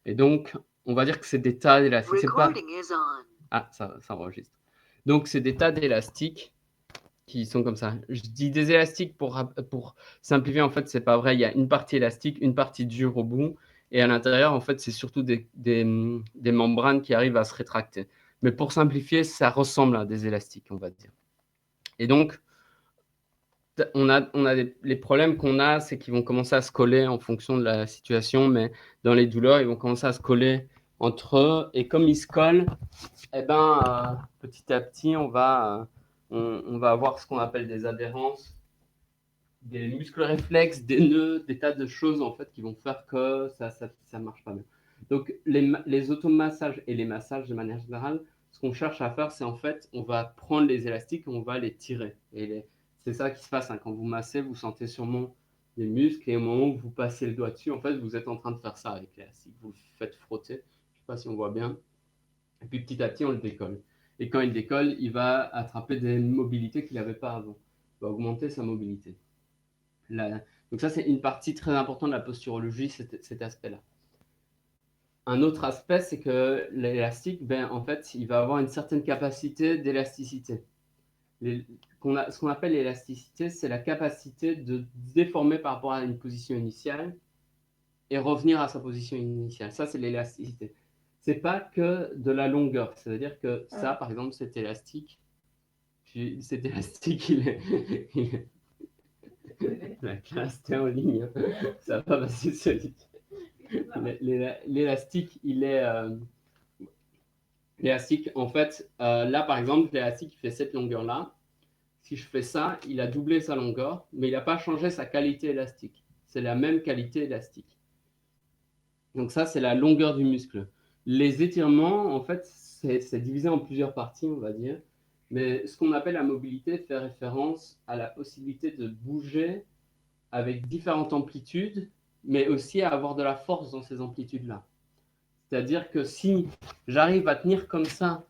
Et donc, on va dire que c'est des tas d'élastiques. Ça enregistre. Donc, c'est des tas d'élastiques qui sont comme ça. Je dis des élastiques pour simplifier, en fait, c'est pas vrai. Il y a une partie élastique, une partie dure au bout, et à l'intérieur, en fait, c'est surtout des membranes qui arrivent à se rétracter. Mais pour simplifier, ça ressemble à des élastiques, on va dire. Et donc, les problèmes qu'on a, c'est qu'ils vont commencer à se coller en fonction de la situation, mais dans les douleurs, ils vont commencer à se coller entre eux, et comme ils se collent, eh ben, petit à petit, on va avoir ce qu'on appelle des adhérences, des muscles réflexes, des nœuds, des tas de choses en fait qui vont faire que ça marche pas bien. Donc les automassages et les massages de manière générale, ce qu'on cherche à faire, c'est en fait, on va prendre les élastiques et on va les tirer. C'est ça qui se passe, hein. Quand vous massez, vous sentez sûrement les muscles, et au moment où vous passez le doigt dessus, en fait, vous êtes en train de faire ça avec l'élastique. Vous le faites frotter. Je ne sais pas si on voit bien. Et puis petit à petit, on le décolle. Et quand il décolle, il va attraper des mobilités qu'il n'avait pas avant. Il va augmenter sa mobilité. Donc ça, c'est une partie très importante de la posturologie, cet aspect-là. Un autre aspect, c'est que l'élastique, en fait, il va avoir une certaine capacité d'élasticité. Ce qu'on appelle l'élasticité, c'est la capacité de déformer par rapport à une position initiale et revenir à sa position initiale. Ça, c'est l'élasticité. C'est pas que de la longueur. C'est-à-dire que ça, par exemple, cet élastique, il est la classe, t'es en ligne, hein. Ça va pas passer solide. L'élastique, l'élastique, en fait, là, par exemple, l'élastique, il fait cette longueur-là. Si je fais ça, il a doublé sa longueur, mais il n'a pas changé sa qualité élastique. C'est la même qualité élastique. Donc ça, c'est la longueur du muscle. Les étirements, en fait, c'est divisé en plusieurs parties, on va dire. Mais ce qu'on appelle la mobilité fait référence à la possibilité de bouger avec différentes amplitudes, mais aussi à avoir de la force dans ces amplitudes-là. C'est-à-dire que si j'arrive à tenir comme ça,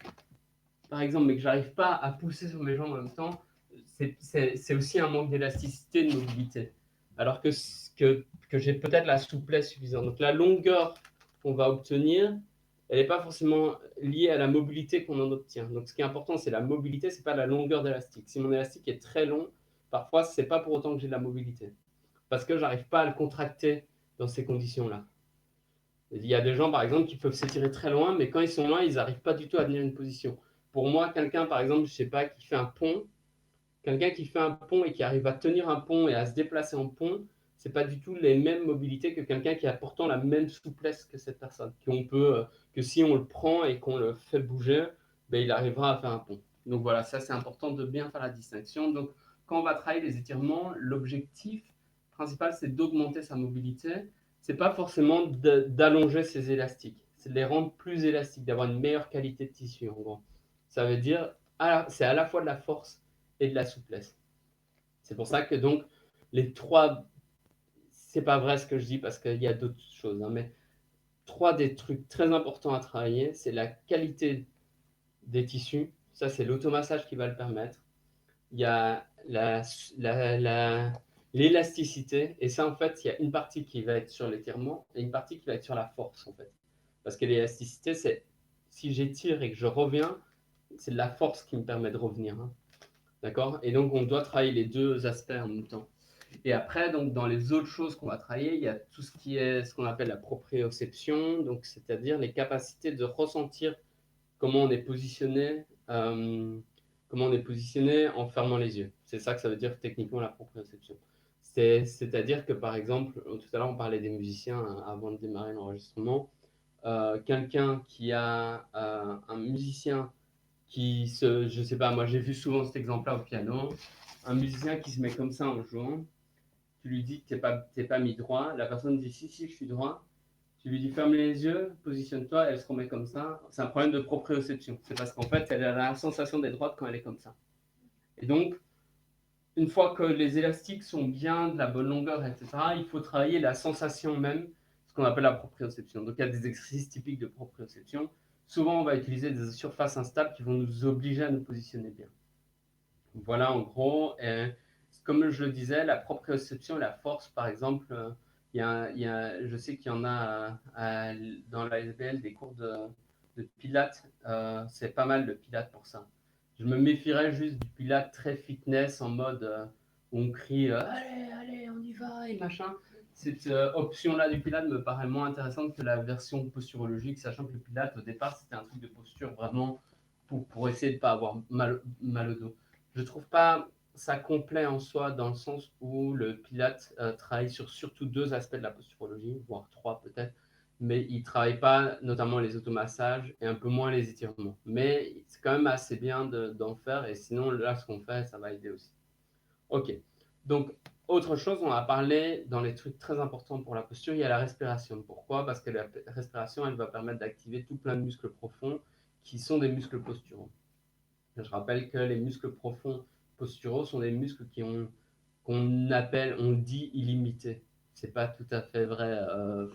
par exemple, mais que j'arrive pas à pousser sur mes jambes en même temps, c'est aussi un manque d'élasticité, de mobilité. Alors que j'ai peut-être la souplesse suffisante. Donc la longueur qu'on va obtenir, elle n'est pas forcément liée à la mobilité qu'on en obtient. Donc ce qui est important, c'est la mobilité, c'est pas la longueur d'élastique. Si mon élastique est très long, parfois, c'est pas pour autant que j'ai de la mobilité. Parce que j'arrive pas à le contracter dans ces conditions-là. Il y a des gens, par exemple, qui peuvent s'étirer très loin, mais quand ils sont loin, ils n'arrivent pas du tout à tenir une position. Pour moi, quelqu'un, par exemple, je sais pas, qui fait un pont, quelqu'un qui fait un pont et qui arrive à tenir un pont et à se déplacer en pont, c'est pas du tout les mêmes mobilités que quelqu'un qui a pourtant la même souplesse que cette personne. Que si on le prend et qu'on le fait bouger, il arrivera à faire un pont. Donc voilà, ça c'est important de bien faire la distinction. Donc quand on va travailler les étirements, l'objectif principal c'est d'augmenter sa mobilité. C'est pas forcément d'allonger ses élastiques, c'est de les rendre plus élastiques, d'avoir une meilleure qualité de tissu en gros. Ça veut dire, c'est à la fois de la force et de la souplesse. C'est pour ça que donc les trois, c'est pas vrai ce que je dis parce qu'il y a d'autres choses, hein, mais trois des trucs très importants à travailler, c'est la qualité des tissus, ça c'est l'automassage qui va le permettre. Il y a l'élasticité, et ça en fait, il y a une partie qui va être sur l'étirement et une partie qui va être sur la force en fait. Parce que l'élasticité, c'est si j'étire et que je reviens, c'est de la force qui me permet de revenir, hein. D'accord? Et donc, on doit travailler les deux aspects en même temps. Et après, donc, dans les autres choses qu'on va travailler, il y a tout ce qui est ce qu'on appelle la proprioception, donc c'est-à-dire les capacités de ressentir comment on est positionné, en fermant les yeux. C'est ça que ça veut dire techniquement la proprioception. C'est-à-dire que par exemple, tout à l'heure on parlait des musiciens, hein, avant de démarrer l'enregistrement, quelqu'un qui a un musicien je sais pas, moi j'ai vu souvent cet exemple-là au piano, un musicien qui se met comme ça en jouant, tu lui dis que t'es pas mis droit, la personne dit si, je suis droit, tu lui dis ferme les yeux, positionne-toi, elle se remet comme ça, c'est un problème de proprioception, c'est parce qu'en fait elle a la sensation d'être droite quand elle est comme ça. Et donc, une fois que les élastiques sont bien de la bonne longueur, etc., il faut travailler la sensation même, ce qu'on appelle la proprioception. Donc il y a des exercices typiques de proprioception. Souvent, on va utiliser des surfaces instables qui vont nous obliger à nous positionner bien. Voilà, en gros, comme je le disais, la proprioception et la force, par exemple, Je sais qu'il y en a dans la SBL des cours de pilates. C'est pas mal le pilates pour ça. Je me méfierais juste du pilates très fitness en mode où on crie allez, allez, on y va et machin. Cette option-là du pilates me paraît moins intéressante que la version posturologique, sachant que le pilates, au départ, c'était un truc de posture vraiment pour essayer de ne pas avoir mal au dos. Je ne trouve pas ça complet en soi dans le sens où le Pilate travaille sur surtout 2 aspects de la posturologie, voire 3 peut-être, mais il ne travaille pas notamment les automassages et un peu moins les étirements. Mais c'est quand même assez bien d'en faire et sinon là ce qu'on fait, ça va aider aussi. Ok, donc autre chose, on a parlé dans les trucs très importants pour la posture, il y a la respiration. Pourquoi? Parce que la respiration, elle va permettre d'activer tout plein de muscles profonds qui sont des muscles posturaux. Je rappelle que les muscles profonds posturaux sont des muscles qu'on appelle, on dit illimités. C'est pas tout à fait vrai,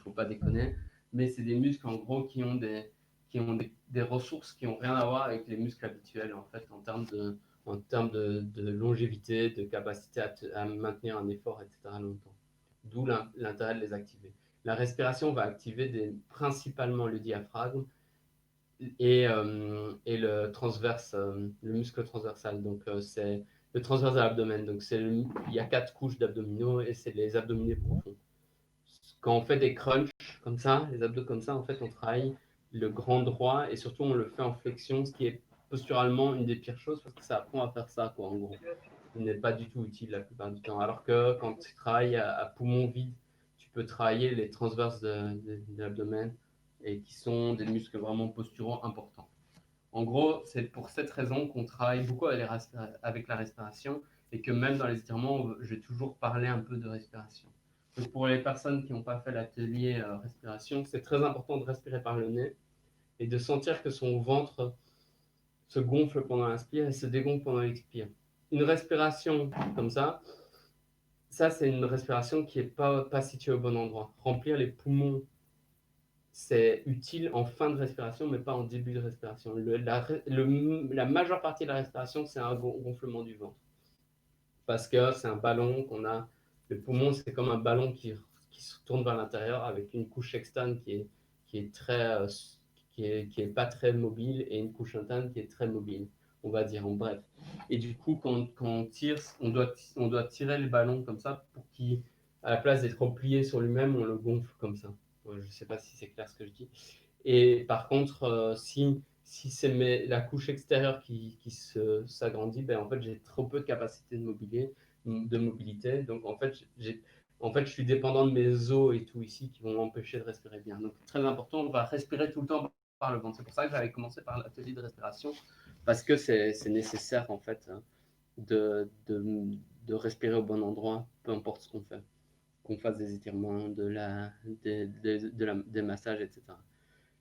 faut pas déconner, mais c'est des muscles en gros qui ont des ressources qui n'ont rien à voir avec les muscles habituels en fait en termes de longévité, de capacité à maintenir un effort, etc. longtemps. D'où l'intérêt de les activer. La respiration va activer principalement le diaphragme et le transverse, le muscle transversal. Donc, c'est le transverse de l'abdomen. Donc, il y a 4 couches d'abdominaux et c'est les abdominaux profonds. Quand on fait des crunchs comme ça, les abdos comme ça, en fait, on travaille le grand droit et surtout, on le fait en flexion, ce qui est posturalement une des pires choses parce que ça apprend à faire ça, quoi, en gros. Il n'est pas du tout utile la plupart du temps. Alors que quand tu travailles à poumon vide, tu peux travailler les transverses de l'abdomen et qui sont des muscles vraiment posturaux importants. En gros, c'est pour cette raison qu'on travaille beaucoup avec la respiration et que même dans les étirements, je vais toujours parler un peu de respiration. Donc pour les personnes qui n'ont pas fait l'atelier respiration, c'est très important de respirer par le nez et de sentir que son ventre se gonfle pendant l'inspire et se dégonfle pendant l'expire. Une respiration comme ça c'est une respiration qui n'est pas située au bon endroit. Remplir les poumons, c'est utile en fin de respiration, mais pas en début de respiration. La majeure partie de la respiration, c'est un gonflement du ventre. Parce que c'est un ballon qu'on a. Le poumon, c'est comme un ballon qui se tourne vers l'intérieur avec une couche externe qui est pas très mobile et une couche interne qui est très mobile, on va dire en bref. Et du coup, quand on tire, on doit tirer le ballon comme ça pour qu'à la place d'être replié sur lui-même, on le gonfle comme ça. Je ne sais pas si c'est clair ce que je dis. Et par contre, si c'est la couche extérieure qui s'agrandit, ben en fait, j'ai trop peu de capacité de mobilité. Donc, en fait, je suis dépendant de mes os et tout ici qui vont m'empêcher de respirer bien. Donc, très important, on va respirer tout le temps par le ventre. C'est pour ça que j'avais commencé par l'atelier de respiration, parce que c'est nécessaire, en fait, de respirer au bon endroit, peu importe ce qu'on fait. Qu'on fasse des étirements, des massages, etc.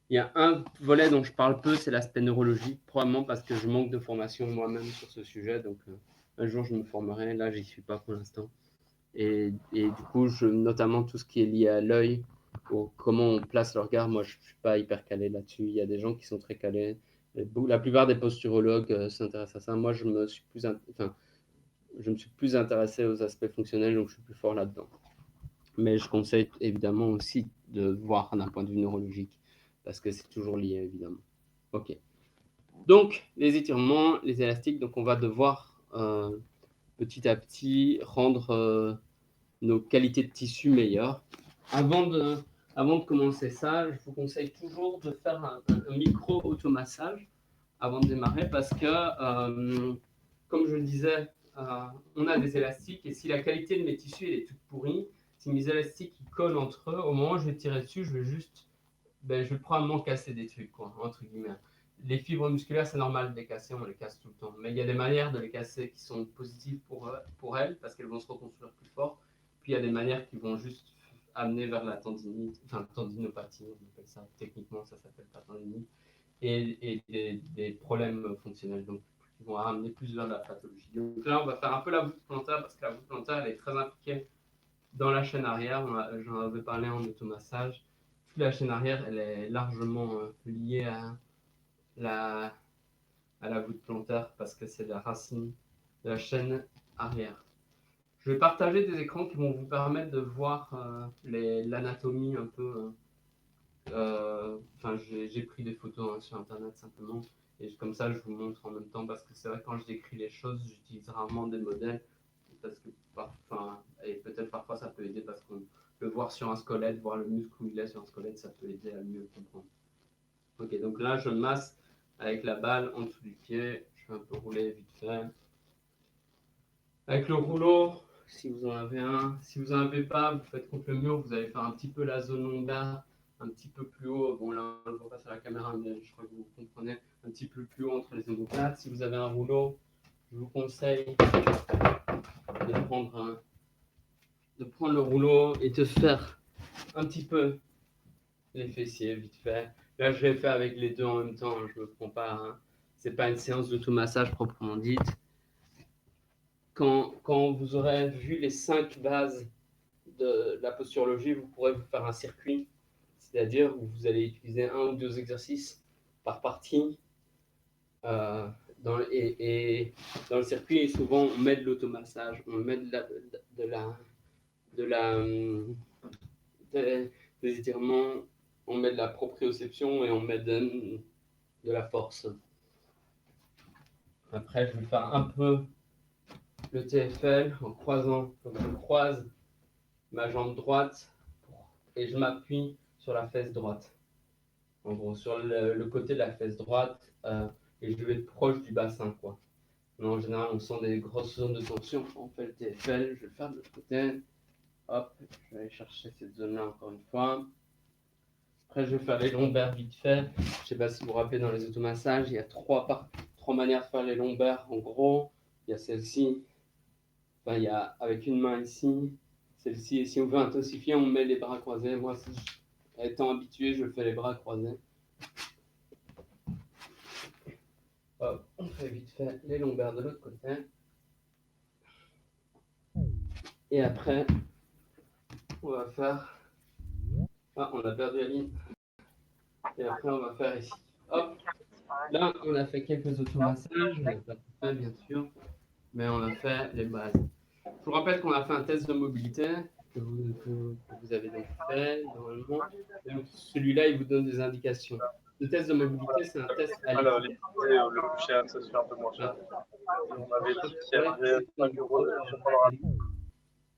Il y a un volet dont je parle peu, c'est l'aspect neurologique, probablement parce que je manque de formation moi-même sur ce sujet. Donc, un jour, je me formerai. Là, j'y suis pas pour l'instant. Et du coup, notamment tout ce qui est lié à l'œil, comment on place le regard, moi, je ne suis pas hyper calé là-dessus. Il y a des gens qui sont très calés. La plupart des posturologues s'intéressent à ça. Moi, je me suis plus intéressé aux aspects fonctionnels, donc je suis plus fort là-dedans. Mais je conseille évidemment aussi de voir d'un point de vue neurologique, parce que c'est toujours lié, évidemment. Ok. Donc, les étirements, les élastiques, donc on va devoir petit à petit rendre nos qualités de tissu meilleures. Avant de commencer ça, je vous conseille toujours de faire un micro-automassage avant de démarrer, parce que, comme je le disais, on a des élastiques, et si la qualité de mes tissus est toute pourrie, si mes élastiques ils collent entre eux, au moment où je vais tirer dessus, je vais probablement casser des trucs, quoi, entre guillemets. Les fibres musculaires, c'est normal de les casser, on les casse tout le temps. Mais il y a des manières de les casser qui sont positives pour elles, parce qu'elles vont se reconstruire plus fort. Puis il y a des manières qui vont juste amener vers la tendinopathie, on appelle ça. Techniquement, ça s'appelle pas tendinite. Et des problèmes fonctionnels, donc qui vont amener plus vers la pathologie. Donc là, on va faire un peu la voûte plantaire, parce que la voûte plantaire, elle est très impliquée dans la chaîne arrière. J'en avais parlé en automassage. Toute la chaîne arrière, elle est largement liée à la voûte plantaire, parce que c'est la racine de la chaîne arrière. Je vais partager des écrans qui vont vous permettre de voir l'anatomie un peu. Enfin, j'ai pris des photos sur Internet simplement. Et comme ça, je vous montre en même temps parce que c'est vrai, quand je décris les choses, j'utilise rarement des modèles. Parce que, enfin, et peut-être parfois ça peut aider parce qu'on peut voir sur un squelette, voir le muscle où il est sur un squelette, ça peut aider à mieux comprendre. Ok, donc là, je masse avec la balle en dessous du pied. Je vais un peu rouler vite fait. Avec le rouleau, si vous en avez un, si vous n'en avez pas, vous faites contre le mur, vous allez faire un petit peu la zone lombaire, un petit peu plus haut. Bon, là, on ne le voit pas sur la caméra, mais je crois que vous comprenez. Un petit peu plus haut entre les omoplates. Si vous avez un rouleau, je vous conseille de prendre le rouleau et de faire un petit peu les fessiers, vite fait. Là, je l'ai fait avec les deux en même temps. Je ne me prends pas. Hein. C'est pas une séance d'automassage proprement dite. Quand vous aurez vu les 5 bases de la posturologie, vous pourrez vous faire un circuit, c'est-à-dire où vous allez utiliser 1 ou 2 exercices par partie. Et dans le circuit, souvent, on met de l'automassage, on met des étirements, on met de la proprioception et on met de la force. Après, je vais faire un peu le TFL en croisant, donc je croise ma jambe droite et je m'appuie sur la fesse droite. En gros, sur le côté de la fesse droite, et je vais être proche du bassin, quoi. Mais en général, on sent des grosses zones de tension. On fait le TFL, je vais le faire de l'autre côté. Hop, je vais aller chercher cette zone-là encore une fois. Après, je vais faire les lombaires vite fait. Je ne sais pas si vous vous rappelez, dans les automassages, il y a trois manières de faire les lombaires. En gros, il y a celle-ci. Enfin, il y a avec une main ici. Celle-ci, et si on veut intensifier, on met les bras croisés. Moi, étant habitué, je fais les bras croisés. Hop, on fait vite fait les lombaires de l'autre côté. Et après, on va faire... Ah, on a perdu la ligne. Et après, on va faire ici. Hop. Là, on a fait quelques automassages. On n'a pas tout fait, bien sûr. Mais on a fait les bases. Je vous rappelle qu'on a fait un test de mobilité que vous avez donc fait normalement. Donc, celui-là, il vous donne des indications. Le test de mobilité, c'est un test à Alors, l'équipe. le plus cher, ça se fait un peu moins cher. On avait dit qu'il y avait 5 euros de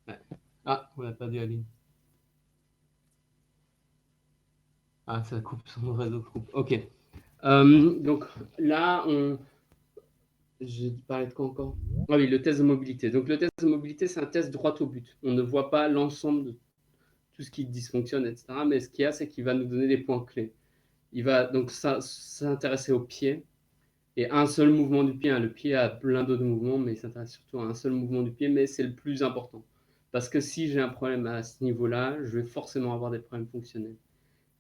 ouais. Ah, on n'a pas dit la ligne. Ah, ça coupe, son réseau coupe. Ok. Donc là, j'ai parlé de quoi encore? Ah oui, le test de mobilité. Donc le test de mobilité, c'est un test droit au but. On ne voit pas l'ensemble de tout ce qui dysfonctionne, etc. Mais ce qu'il y a, c'est qu'il va nous donner des points clés. Il va donc s'intéresser au pied et un seul mouvement du pied. Hein. Le pied a plein d'autres mouvements, mais il s'intéresse surtout à un seul mouvement du pied, mais c'est le plus important. Parce que si j'ai un problème à ce niveau-là, je vais forcément avoir des problèmes fonctionnels.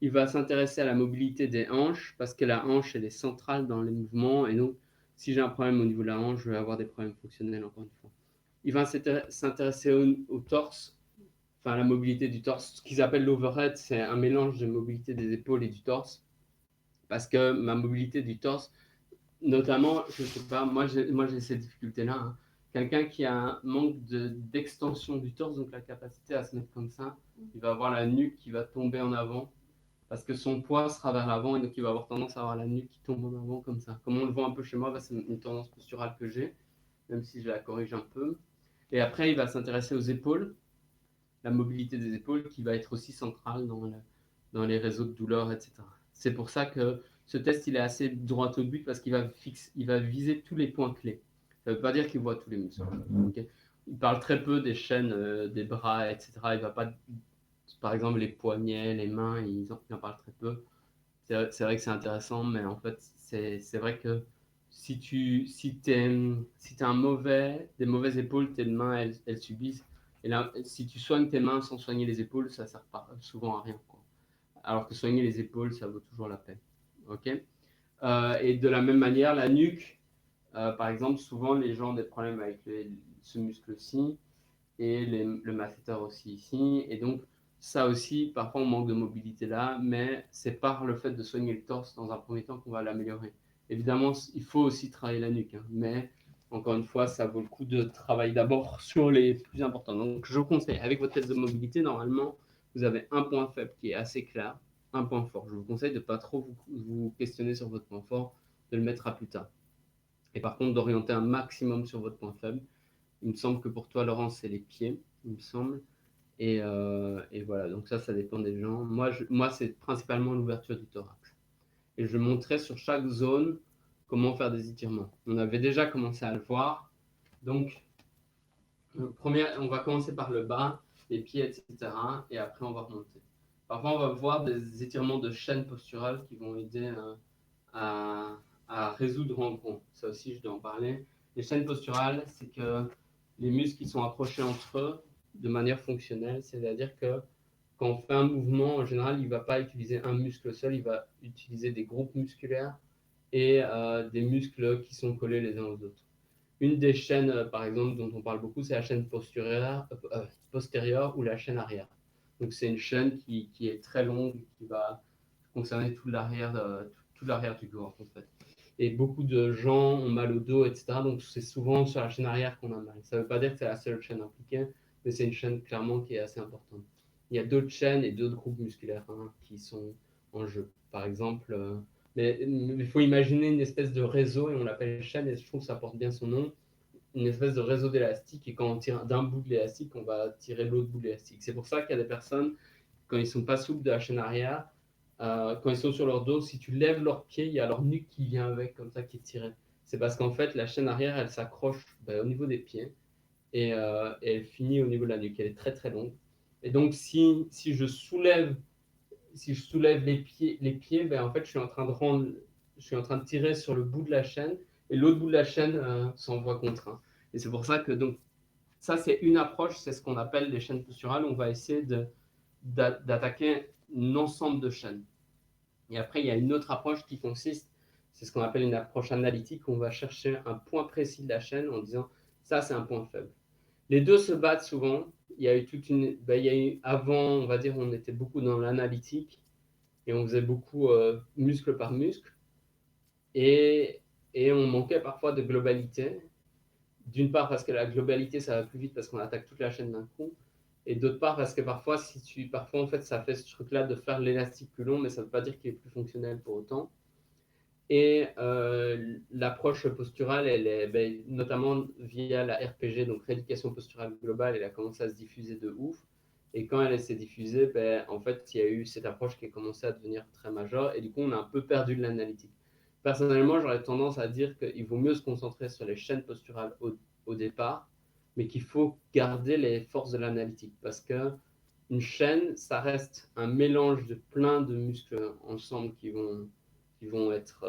Il va s'intéresser à la mobilité des hanches, parce que la hanche, elle est centrale dans les mouvements, et donc, si j'ai un problème au niveau de la hanche, je vais avoir des problèmes fonctionnels, encore une fois. Il va s'intéresser au torse, enfin à la mobilité du torse. Ce qu'ils appellent l'overhead, c'est un mélange de mobilité des épaules et du torse, parce que ma mobilité du torse, notamment, je ne sais pas, moi j'ai ces difficultés-là. Hein. Quelqu'un qui a un manque d'extension du torse, donc la capacité à se mettre comme ça, il va avoir la nuque qui va tomber en avant, parce que son poids sera vers l'avant, et donc il va avoir tendance à avoir la nuque qui tombe en avant comme ça. Comme on le voit un peu chez moi, c'est une tendance posturale que j'ai, même si je la corrige un peu. Et après, il va s'intéresser aux épaules, la mobilité des épaules qui va être aussi centrale dans les réseaux de douleur, etc. C'est pour ça que ce test, il est assez droit au but parce qu'il va viser tous les points clés. Ça ne veut pas dire qu'il voit tous les muscles. Okay, il parle très peu des chaînes, des bras, etc. Il va pas, par exemple, les poignets, les mains, il en parle très peu. C'est vrai que c'est intéressant, mais en fait, c'est vrai que si tu as des mauvaises épaules, tes mains, elles subissent. Et là, si tu soignes tes mains sans soigner les épaules, ça ne sert pas souvent à rien. Quoi. Alors que soigner les épaules, ça vaut toujours la peine. Okay, et de la même manière, la nuque, par exemple, souvent les gens ont des problèmes avec ce muscle-ci et le masséter aussi ici. Et donc, ça aussi, parfois on manque de mobilité là, mais c'est par le fait de soigner le torse dans un premier temps qu'on va l'améliorer. Évidemment, il faut aussi travailler la nuque, hein, mais encore une fois, ça vaut le coup de travailler d'abord sur les plus importants. Donc, je vous conseille, avec votre test de mobilité, normalement, vous avez un point faible qui est assez clair, un point fort. Je vous conseille de ne pas trop vous questionner sur votre point fort, de le mettre à plus tard. Et par contre, d'orienter un maximum sur votre point faible. Il me semble que pour toi, Laurence, c'est les pieds, il me semble. Et voilà, donc ça dépend des gens. Moi c'est principalement l'ouverture du thorax. Et je montrais sur chaque zone comment faire des étirements. On avait déjà commencé à le voir. Donc, on va commencer par le bas, les pieds, etc. Et après, on va remonter. Parfois, on va voir des étirements de chaîne posturale qui vont aider à résoudre en gros. Ça aussi, je dois en parler. Les chaînes posturales, c'est que les muscles qui sont accrochés entre eux de manière fonctionnelle, c'est-à-dire que quand on fait un mouvement, en général, il ne va pas utiliser un muscle seul, il va utiliser des groupes musculaires et des muscles qui sont collés les uns aux autres. Une des chaînes, par exemple, dont on parle beaucoup, c'est la chaîne postérieure ou la chaîne arrière. Donc, c'est une chaîne qui est très longue, qui va concerner tout l'arrière du corps, en fait. Et beaucoup de gens ont mal au dos, etc. Donc, c'est souvent sur la chaîne arrière qu'on a mal. Ça ne veut pas dire que c'est la seule chaîne impliquée, mais c'est une chaîne clairement qui est assez importante. Il y a d'autres chaînes et d'autres groupes musculaires qui sont en jeu. Par exemple, mais il faut imaginer une espèce de réseau, et on l'appelle chaîne, et je trouve que ça porte bien son nom, une espèce de réseau d'élastique, et quand on tire d'un bout de l'élastique, on va tirer l'autre bout de l'élastique. C'est pour ça qu'il y a des personnes, quand ils ne sont pas souples de la chaîne arrière, quand ils sont sur leur dos, si tu lèves leurs pieds, il y a leur nuque qui vient avec, comme ça, qui est tirée. C'est parce qu'en fait, la chaîne arrière, elle s'accroche au niveau des pieds, et elle finit au niveau de la nuque. Elle est très très longue. Et donc, si je soulève les pieds, en fait, je suis en train de tirer sur le bout de la chaîne, et l'autre bout de la chaîne s'envoie contraint. Et c'est pour ça que donc ça, c'est une approche, c'est ce qu'on appelle les chaînes posturales. On va essayer d'attaquer un ensemble de chaînes. Et après, il y a une autre approche qui consiste, c'est ce qu'on appelle une approche analytique. On va chercher un point précis de la chaîne en disant ça, c'est un point faible. Les deux se battent souvent. Il y a eu avant, on va dire, on était beaucoup dans l'analytique et on faisait beaucoup muscle par muscle. Et on manquait parfois de globalité. D'une part parce que la globalité, ça va plus vite parce qu'on attaque toute la chaîne d'un coup. Et d'autre part parce que parfois, en fait, ça fait ce truc-là de faire l'élastique plus long, mais ça ne veut pas dire qu'il est plus fonctionnel pour autant. Et l'approche posturale, elle est notamment via la RPG, donc rééducation posturale globale, elle a commencé à se diffuser de ouf. Et quand elle s'est diffusée, en fait, il y a eu cette approche qui a commencé à devenir très majeure. Et du coup, on a un peu perdu de l'analytique. Personnellement, j'aurais tendance à dire qu'il vaut mieux se concentrer sur les chaînes posturales au départ, mais qu'il faut garder les forces de l'analytique. Parce que une chaîne, ça reste un mélange de plein de muscles ensemble qui vont être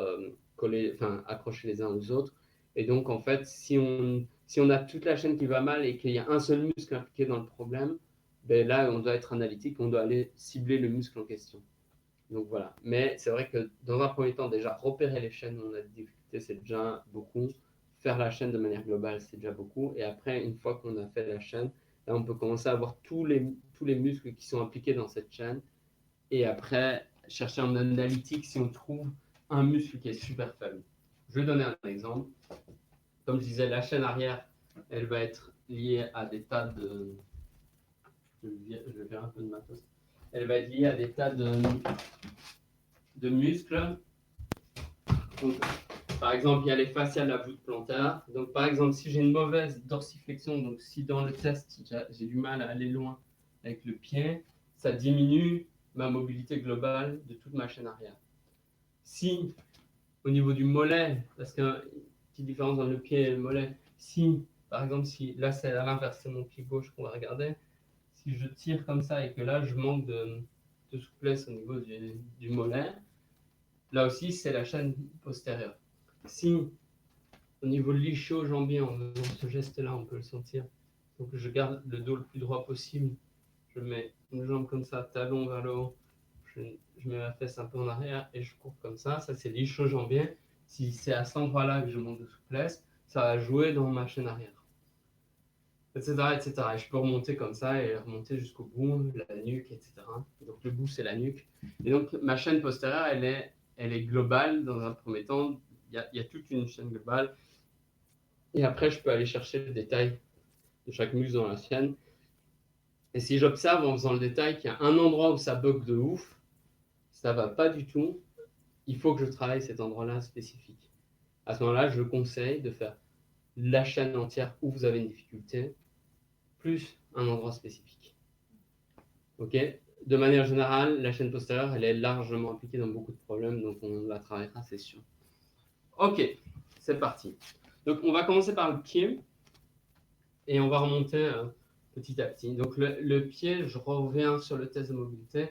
accrochés les uns aux autres. Et donc, en fait, si on a toute la chaîne qui va mal et qu'il y a un seul muscle impliqué dans le problème, là, on doit être analytique, on doit aller cibler le muscle en question. Donc voilà. Mais c'est vrai que dans un premier temps, déjà, repérer les chaînes où on a des difficultés, c'est déjà beaucoup. Faire la chaîne de manière globale, c'est déjà beaucoup. Et après, une fois qu'on a fait la chaîne, là, on peut commencer à voir tous les muscles qui sont impliqués dans cette chaîne. Et après, chercher en analytique si on trouve un muscle qui est super faible. Je vais donner un exemple. Comme je disais, la chaîne arrière, elle va être liée à des tas de... Je vais faire un peu de matos. Elle va être liée à des tas de muscles. Donc, par exemple, il y a les fasciales, la voûte plantaire. Donc, par exemple, si j'ai une mauvaise dorsiflexion, donc si dans le test, j'ai du mal à aller loin avec le pied, ça diminue ma mobilité globale de toute ma chaîne arrière. Si, au niveau du mollet, parce qu'il y a une petite différence dans le pied et le mollet, si, par exemple, là c'est à l'inverse, c'est mon pied gauche qu'on va regarder, si je tire comme ça et que là je manque de souplesse au niveau du mollet, là aussi c'est la chaîne postérieure. Si, au niveau de l'ischio-jambier, en faisant ce geste-là, on peut le sentir, donc je garde le dos le plus droit possible, je mets une jambe comme ça, talon vers le haut, je mets ma fesse un peu en arrière et je cours comme ça. Ça, c'est l'ischio-jambier. Si c'est à cet endroit-là que je manque de souplesse, ça va jouer dans ma chaîne arrière, etc., etc. Et je peux remonter comme ça et remonter jusqu'au bout, la nuque, etc. Donc le bout, c'est la nuque. Et donc ma chaîne postérieure, elle est globale dans un premier temps. Il y a toute une chaîne globale. Et après, je peux aller chercher le détail de chaque muscle dans la chaîne. Et si j'observe en faisant le détail qu'il y a un endroit où ça bug de ouf, ça va pas du tout, il faut que je travaille cet endroit-là spécifique. À ce moment-là, je conseille de faire la chaîne entière où vous avez une difficulté, plus un endroit spécifique. Ok? De manière générale, la chaîne postérieure, elle est largement appliquée dans beaucoup de problèmes, donc on la travaillera, c'est sûr. Ok, c'est parti. Donc on va commencer par le pied et on va remonter petit à petit. Donc le pied, je reviens sur le test de mobilité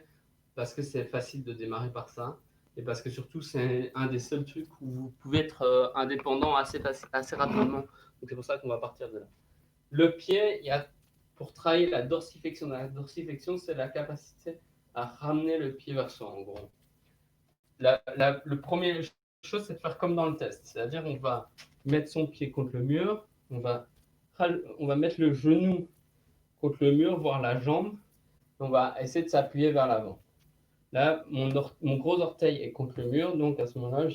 parce que c'est facile de démarrer par ça et parce que surtout c'est un des seuls trucs où vous pouvez être indépendant assez rapidement. Donc c'est pour ça qu'on va partir de là. Le pied, il y a pour travailler la dorsiflexion. La dorsiflexion, c'est la capacité à ramener le pied vers soi, en gros. Le premier chose, c'est de faire comme dans le test. C'est-à-dire, on va mettre son pied contre le mur, on va mettre le genou contre le mur, voire la jambe, on va essayer de s'appuyer vers l'avant. Là, mon gros orteil est contre le mur, donc à ce moment-là,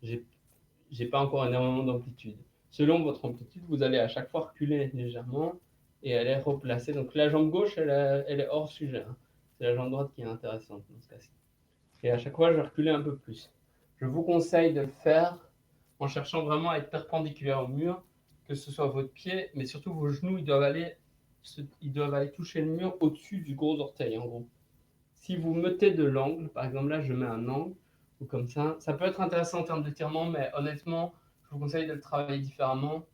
j'ai pas encore énormément d'amplitude. Selon votre amplitude, vous allez à chaque fois reculer légèrement et aller replacer. Donc la jambe gauche, elle est hors sujet. Hein. C'est la jambe droite qui est intéressante dans ce cas-ci. Et à chaque fois, je vais reculer un peu plus. Je vous conseille de le faire en cherchant vraiment à être perpendiculaire au mur, que ce soit votre pied, mais surtout vos genoux, ils doivent aller toucher le mur au-dessus du gros orteil, en gros. Si vous mettez de l'angle, par exemple là, je mets un angle, ou comme ça peut être intéressant en termes d'étirement, mais honnêtement, je vous conseille de le travailler différemment.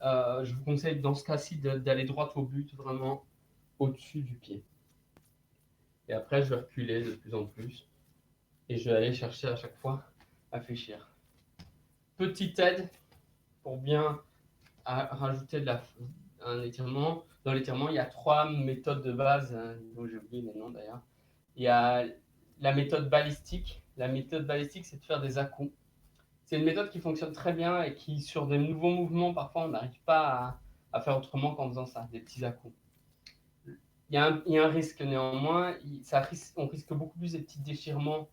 Je vous conseille dans ce cas-ci d'aller droit au but, vraiment au-dessus du pied. Et après, je vais reculer de plus en plus. Et je vais aller chercher à chaque fois à fléchir. Petite aide pour bien rajouter un étirement. Dans l'étirement, il y a 3 méthodes de base, dont j'ai oublié les noms d'ailleurs. Il y a la méthode balistique. La méthode balistique, c'est de faire des à-coups. C'est une méthode qui fonctionne très bien et qui, sur de nouveaux mouvements, parfois, on n'arrive pas à faire autrement qu'en faisant ça, des petits à-coups. Il y a un risque néanmoins, on risque beaucoup plus des petits déchirements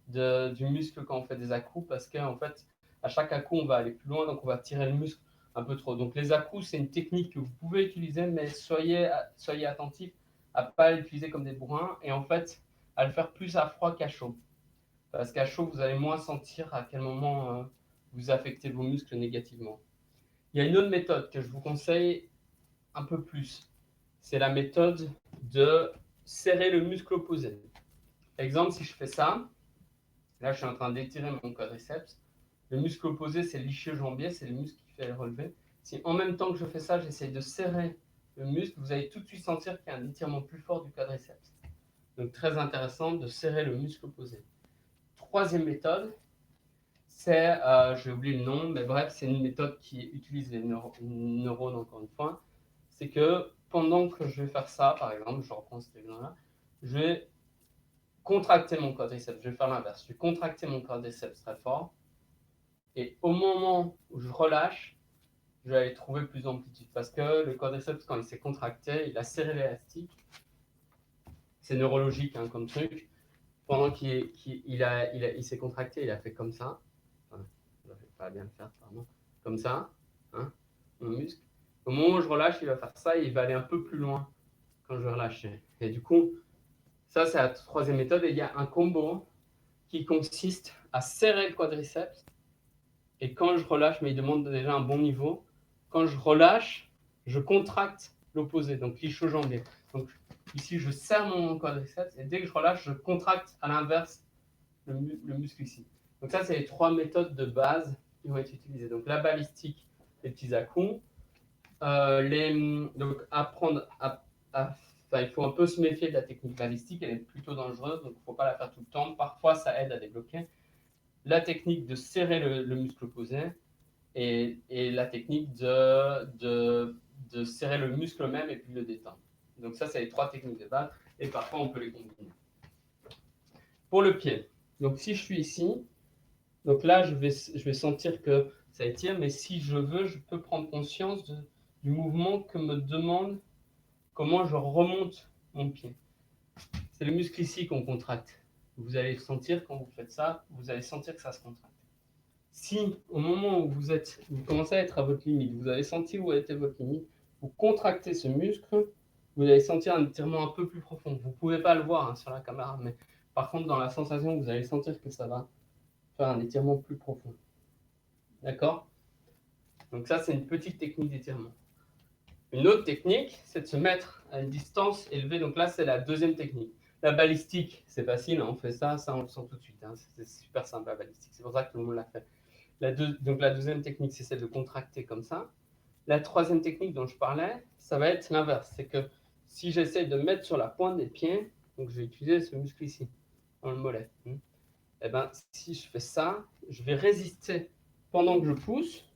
du muscle quand on fait des à-coups parce qu'en fait, à chaque à-coup, on va aller plus loin, donc on va tirer le muscle un peu trop. Donc les à-coups, c'est une technique que vous pouvez utiliser, mais soyez attentifs à ne pas l'utiliser comme des bourrins et en fait, à le faire plus à froid qu'à chaud. Parce qu'à chaud, vous allez moins sentir à quel moment vous affectez vos muscles négativement. Il y a une autre méthode que je vous conseille un peu plus. C'est la méthode de serrer le muscle opposé. Exemple, si je fais ça, là je suis en train d'étirer mon quadriceps, le muscle opposé c'est l'ischio-jambier, c'est le muscle qui fait le relevé. Si en même temps que je fais ça, j'essaie de serrer le muscle, vous allez tout de suite sentir qu'il y a un étirement plus fort du quadriceps. Donc très intéressant de serrer le muscle opposé. Troisième méthode, c'est, j'ai oublié le nom, mais bref, c'est une méthode qui utilise les neurones encore une fois. C'est que pendant que je vais faire ça, par exemple, je reprends cet exemple-là, je vais contracter mon quadriceps, je vais faire l'inverse, je vais contracter mon quadriceps très fort, et au moment où je relâche, je vais aller trouver plus d'amplitude, parce que le quadriceps, quand il s'est contracté, il a serré l'élastique, c'est neurologique hein, comme truc, pendant qu'il s'est contracté, il a fait comme ça, enfin, je ne vais pas bien le faire, pardon, comme ça, hein, mon muscle. Au moment où je relâche, il va faire ça et il va aller un peu plus loin quand je vais relâcher. Et du coup, ça, c'est la troisième méthode. Et il y a un combo qui consiste à serrer le quadriceps. Et quand je relâche, mais il demande déjà un bon niveau, quand je relâche, je contracte l'opposé, donc l'ischio-jambier. Donc ici, je serre mon quadriceps et dès que je relâche, je contracte à l'inverse le muscle ici. Donc ça, c'est les 3 méthodes de base qui vont être utilisées. Donc la balistique, les petits à-coups. Donc apprendre il faut un peu se méfier de la technique balistique, elle est plutôt dangereuse, donc il ne faut pas la faire tout le temps. Parfois, ça aide à débloquer. La technique de serrer le muscle opposé et la technique de serrer le muscle même et puis le détendre. Donc ça, c'est les 3 techniques de base et parfois, on peut les combiner. Pour le pied, donc si je suis ici, donc là, je vais sentir que ça étire, mais si je veux, je peux prendre conscience du mouvement que me demande comment je remonte mon pied. C'est le muscle ici qu'on contracte. Vous allez sentir quand vous faites ça, vous allez sentir que ça se contracte. Si au moment où vous commencez à être à votre limite, vous avez senti où était votre limite, vous contractez ce muscle, vous allez sentir un étirement un peu plus profond. Vous ne pouvez pas le voir hein, sur la caméra, mais par contre, dans la sensation, vous allez sentir que ça va faire un étirement plus profond. D'accord? Donc ça, c'est une petite technique d'étirement. Une autre technique, c'est de se mettre à une distance élevée. Donc là, c'est la deuxième technique. La balistique, c'est facile, hein, on fait ça, on le sent tout de suite. Hein, c'est super simple la balistique, c'est pour ça que tout le monde l'a fait. Donc la deuxième technique, c'est celle de contracter comme ça. La troisième technique dont je parlais, ça va être l'inverse. C'est que si j'essaie de mettre sur la pointe des pieds, donc je vais utiliser ce muscle ici, dans le mollet. Et ben, si je fais ça, je vais résister pendant que je pousse.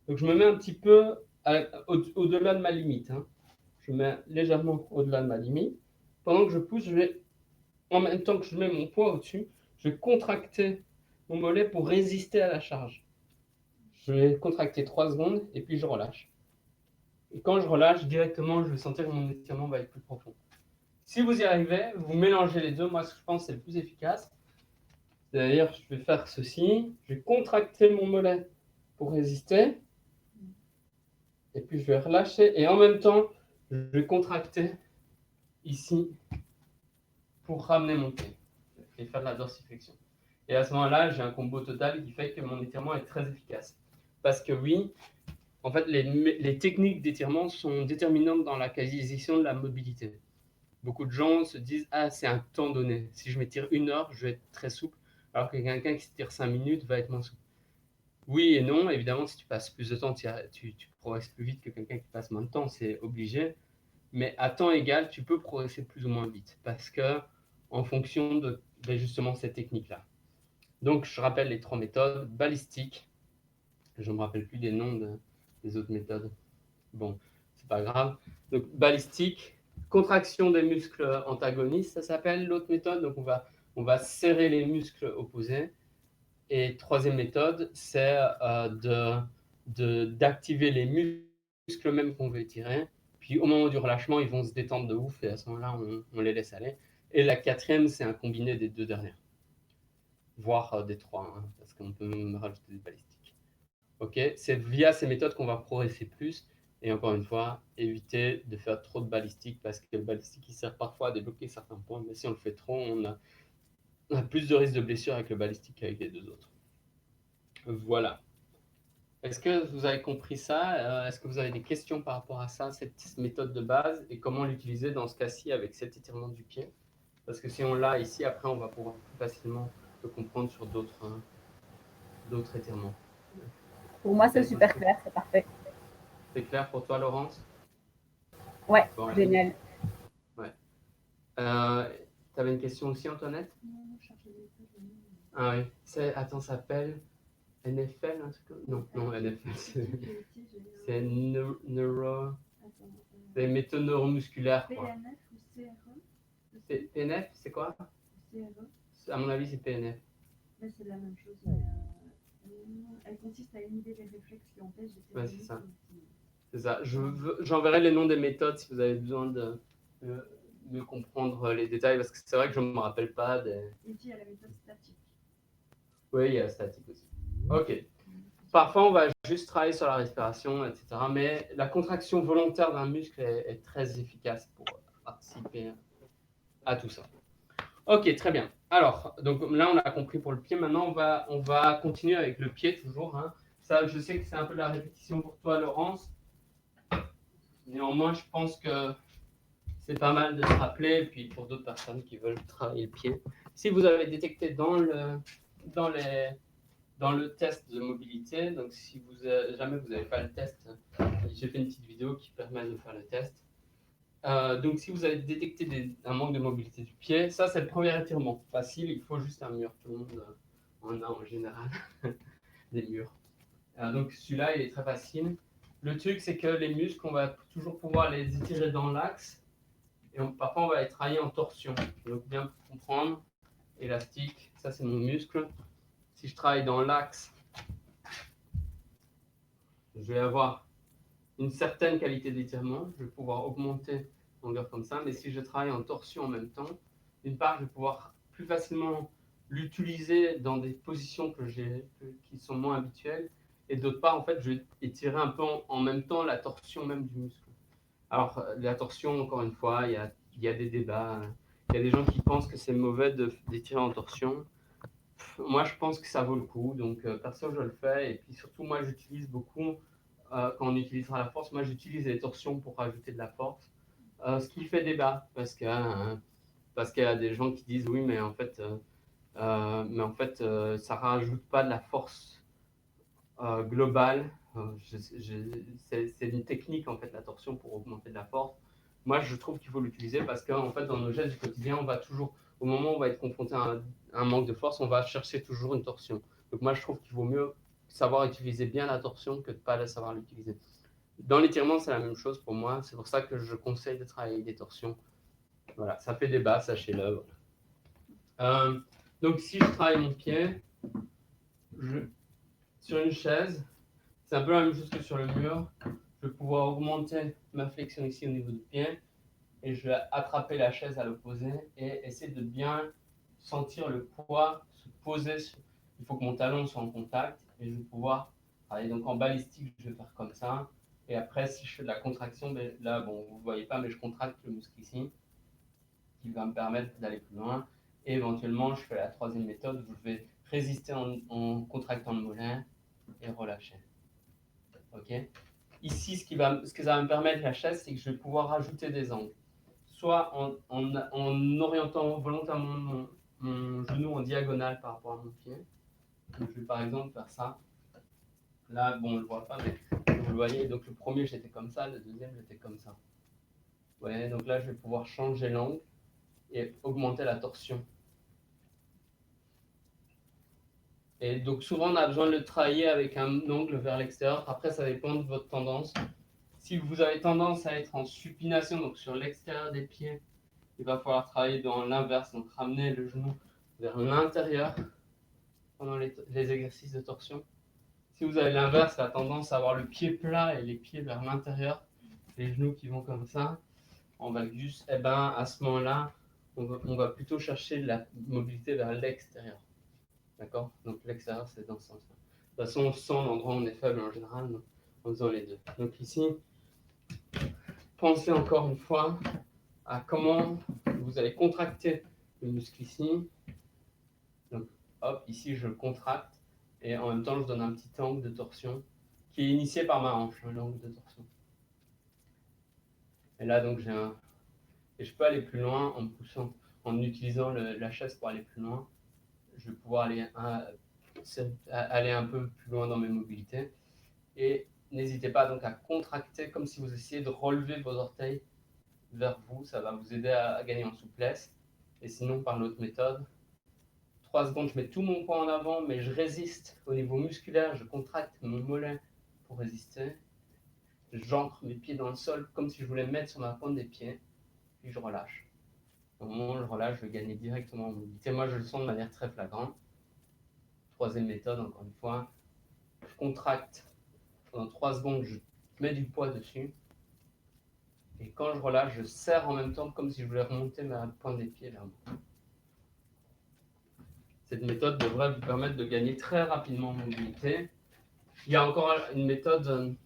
Donc je me mets un petit peu au-delà de ma limite. Hein. Je mets légèrement au-delà de ma limite. Pendant que je pousse, je vais, en même temps que je mets mon poids au-dessus, je vais contracter mon mollet pour résister à la charge. Je vais contracter 3 secondes et puis je relâche. Et quand je relâche, directement, je vais sentir que mon étirement va être plus profond. Si vous y arrivez, vous mélangez les deux. Moi, ce que je pense, c'est le plus efficace. C'est-à-dire, je vais faire ceci. Je vais contracter mon mollet pour résister. Et puis, je vais relâcher. Et en même temps, je vais contracter ici pour ramener mon pied et faire de la dorsiflexion. Et à ce moment-là, j'ai un combo total qui fait que mon étirement est très efficace. Parce que oui, en fait, les techniques d'étirement sont déterminantes dans l'acquisition de la mobilité. Beaucoup de gens se disent « Ah, c'est un temps donné. Si je m'étire 1 heure, je vais être très souple. » Alors que quelqu'un qui s'étire 5 minutes va être moins souple. Oui et non. Évidemment, si tu passes plus de temps, tu progresses plus vite que quelqu'un qui passe moins de temps. C'est obligé. Mais à temps égal, tu peux progresser plus ou moins vite. Parce que en fonction de justement cette technique-là. Donc, je rappelle les 3 méthodes. Balistique. Je ne me rappelle plus des noms des autres méthodes. Bon, c'est pas grave. Donc, balistique, contraction des muscles antagonistes, ça s'appelle l'autre méthode. Donc, on va serrer les muscles opposés. Et troisième méthode, c'est d'activer les muscles même qu'on veut étirer. Puis, au moment du relâchement, ils vont se détendre de ouf et à ce moment-là, on les laisse aller. Et la quatrième, c'est un combiné des 2 dernières, voire des 3, hein, parce qu'on peut même rajouter des balistiques. Ok, c'est via ces méthodes qu'on va progresser plus. Et encore une fois, éviter de faire trop de balistique parce que le balistique il sert parfois à débloquer certains points. Mais si on le fait trop, on a plus de risques de blessure avec le balistique qu'avec les 2 autres. Voilà. Est-ce que vous avez compris ça? Est-ce que vous avez des questions par rapport à ça, cette méthode de base, et comment l'utiliser dans ce cas-ci avec cet étirement du pied? Parce que si on l'a ici, après, on va pouvoir plus facilement le comprendre sur d'autres étirements. Pour moi, c'est super clair, c'est parfait. C'est clair pour toi, Laurence? Ouais, bon, génial. Ouais. Tu avais une question aussi, Antoinette? Ah oui. Attends, ça s'appelle NFL, un truc comme... Non, NFL, c'est des méthodes neuromusculaires. PNF ou CRE? PNF, c'est quoi? CRE. À mon avis, c'est PNF. Mais c'est la même chose. Elle consiste à inhiber les réflexes qui empêchent de ouais, c'est ça. C'est ça. J'enverrai les noms des méthodes si vous avez besoin de mieux comprendre les détails, parce que c'est vrai que je ne me rappelle pas des... Et puis, il y a la méthode statique. Oui, il y a la statique aussi. Ok. Parfois, on va juste travailler sur la respiration, etc. Mais la contraction volontaire d'un muscle est très efficace pour participer à tout ça. Ok, très bien. Alors, donc là, on a compris pour le pied. Maintenant, on va continuer avec le pied toujours. Hein. Ça, je sais que c'est un peu la répétition pour toi, Laurence. Néanmoins, je pense que c'est pas mal de se rappeler. Puis pour d'autres personnes qui veulent travailler le pied. Si vous avez détecté dans le test de mobilité, donc si jamais vous n'avez pas le test, j'ai fait une petite vidéo qui permet de faire le test. Donc si vous avez détecté un manque de mobilité du pied, ça c'est le premier étirement. Facile, il faut juste un mur. Tout le monde en a en général des murs. Donc celui-là il est très facile. Le truc c'est que les muscles, on va toujours pouvoir les étirer dans l'axe. Et parfois on va les travailler en torsion. Donc bien comprendre, élastique, ça c'est mon muscle. Si je travaille dans l'axe, je vais avoir une certaine qualité d'étirement. Je vais pouvoir augmenter la longueur comme ça. Mais si je travaille en torsion en même temps, d'une part, je vais pouvoir plus facilement l'utiliser dans des positions qui sont moins habituelles. Et d'autre part, en fait, je vais étirer un peu en même temps la torsion même du muscle. Alors, la torsion, encore une fois, il y a des débats. Il y a des gens qui pensent que c'est mauvais d'étirer en torsion. Moi, je pense que ça vaut le coup. Donc, perso, je le fais. Et puis, surtout, moi, j'utilise beaucoup, quand on utilisera la force, moi, j'utilise les torsions pour rajouter de la force. Ce qui fait débat, parce qu'il y a des gens qui disent oui, mais en fait, ça rajoute pas de la force globale. C'est une technique, en fait, la torsion pour augmenter de la force. Moi, je trouve qu'il faut l'utiliser parce qu'en fait, dans nos gestes du quotidien, on va toujours, au moment où on va être confronté à un manque de force, on va chercher toujours une torsion. Donc moi, je trouve qu'il vaut mieux savoir utiliser bien la torsion que de ne pas savoir l'utiliser. Dans l'étirement, c'est la même chose pour moi. C'est pour ça que je conseille de travailler des torsions. Voilà, ça fait débat, sachez-le. Donc si je travaille mon pied, sur une chaise, c'est un peu la même chose que sur le mur. Je vais pouvoir augmenter ma flexion ici au niveau du pied et je vais attraper la chaise à l'opposé et essayer de bien sentir le poids se poser. Il faut que mon talon soit en contact et je vais pouvoir travailler. Donc en balistique, je vais faire comme ça. Et après, si je fais de la contraction, ben là, bon, vous ne voyez pas, mais je contracte le muscle ici qui va me permettre d'aller plus loin. Et éventuellement, je fais la troisième méthode où je vais résister en contractant le mollet et relâcher. Ok. Ici, ce que ça va me permettre la chaise, c'est que je vais pouvoir rajouter des angles. Soit en orientant volontairement mon genou en diagonale par rapport à mon pied. Donc, je vais par exemple faire ça. Là, bon, on ne le voit pas, mais vous le voyez. Donc le premier, j'étais comme ça, le deuxième, j'étais comme ça. Vous voyez, donc là, je vais pouvoir changer l'angle et augmenter la torsion. Et donc souvent, on a besoin de le travailler avec un angle vers l'extérieur. Après, ça dépend de votre tendance. Si vous avez tendance à être en supination, donc sur l'extérieur des pieds, il va falloir travailler dans l'inverse, donc ramener le genou vers l'intérieur pendant les exercices de torsion. Si vous avez l'inverse, la tendance à avoir le pied plat et les pieds vers l'intérieur, les genoux qui vont comme ça, en valgus, et ben à ce moment-là, on va plutôt chercher la mobilité vers l'extérieur. D'accord? Donc l'extérieur, c'est dans ce sens-là. De toute façon, on sent l'endroit où on est faible en général en faisant les deux. Donc ici, pensez encore une fois à comment vous allez contracter le muscle ici. Donc hop, ici je le contracte et en même temps je donne un petit angle de torsion qui est initié par ma hanche, l'angle de torsion. Et là donc et je peux aller plus loin en poussant, en utilisant la chaise pour aller plus loin. Je vais pouvoir aller un peu plus loin dans mes mobilités. Et n'hésitez pas donc à contracter comme si vous essayez de relever vos orteils vers vous. Ça va vous aider à gagner en souplesse. Et sinon, par l'autre méthode, 3 secondes, je mets tout mon poids en avant, mais je résiste au niveau musculaire. Je contracte mon mollet pour résister. J'ancre mes pieds dans le sol comme si je voulais me mettre sur ma pointe des pieds. Puis je relâche. Au moment où je relâche, je vais gagner directement en mobilité. Moi, je le sens de manière très flagrante. Troisième méthode, encore une fois. Je contracte pendant 3 secondes, je mets du poids dessus. Et quand je relâche, je serre en même temps comme si je voulais remonter ma pointe des pieds vers moi. Cette méthode devrait vous permettre de gagner très rapidement en mobilité. Il y a encore une méthode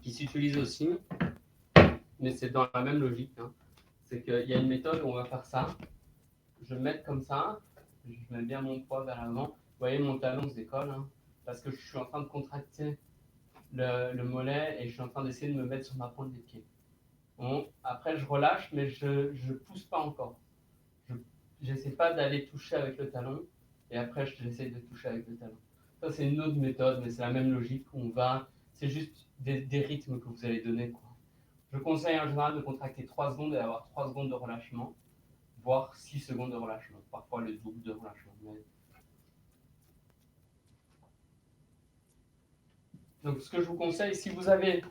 qui s'utilise aussi, mais c'est dans la même logique. Hein. C'est qu'il y a une méthode où on va faire ça. Je vais me mettre comme ça, je mets bien mon poids vers l'avant. Vous voyez, mon talon se décolle, hein, parce que je suis en train de contracter le mollet et je suis en train d'essayer de me mettre sur ma pointe des pieds. Bon, après, je relâche, mais je ne pousse pas encore. Je n'essaie pas d'aller toucher avec le talon, et après, j'essaie de toucher avec le talon. Ça, c'est une autre méthode, mais c'est la même logique. C'est juste des rythmes que vous allez donner, quoi. Je conseille en général de contracter 3 secondes et d'avoir 3 secondes de relâchement, voire 6 secondes de relâchement, parfois le double de relâchement. Donc, ce que je vous conseille, si vous avez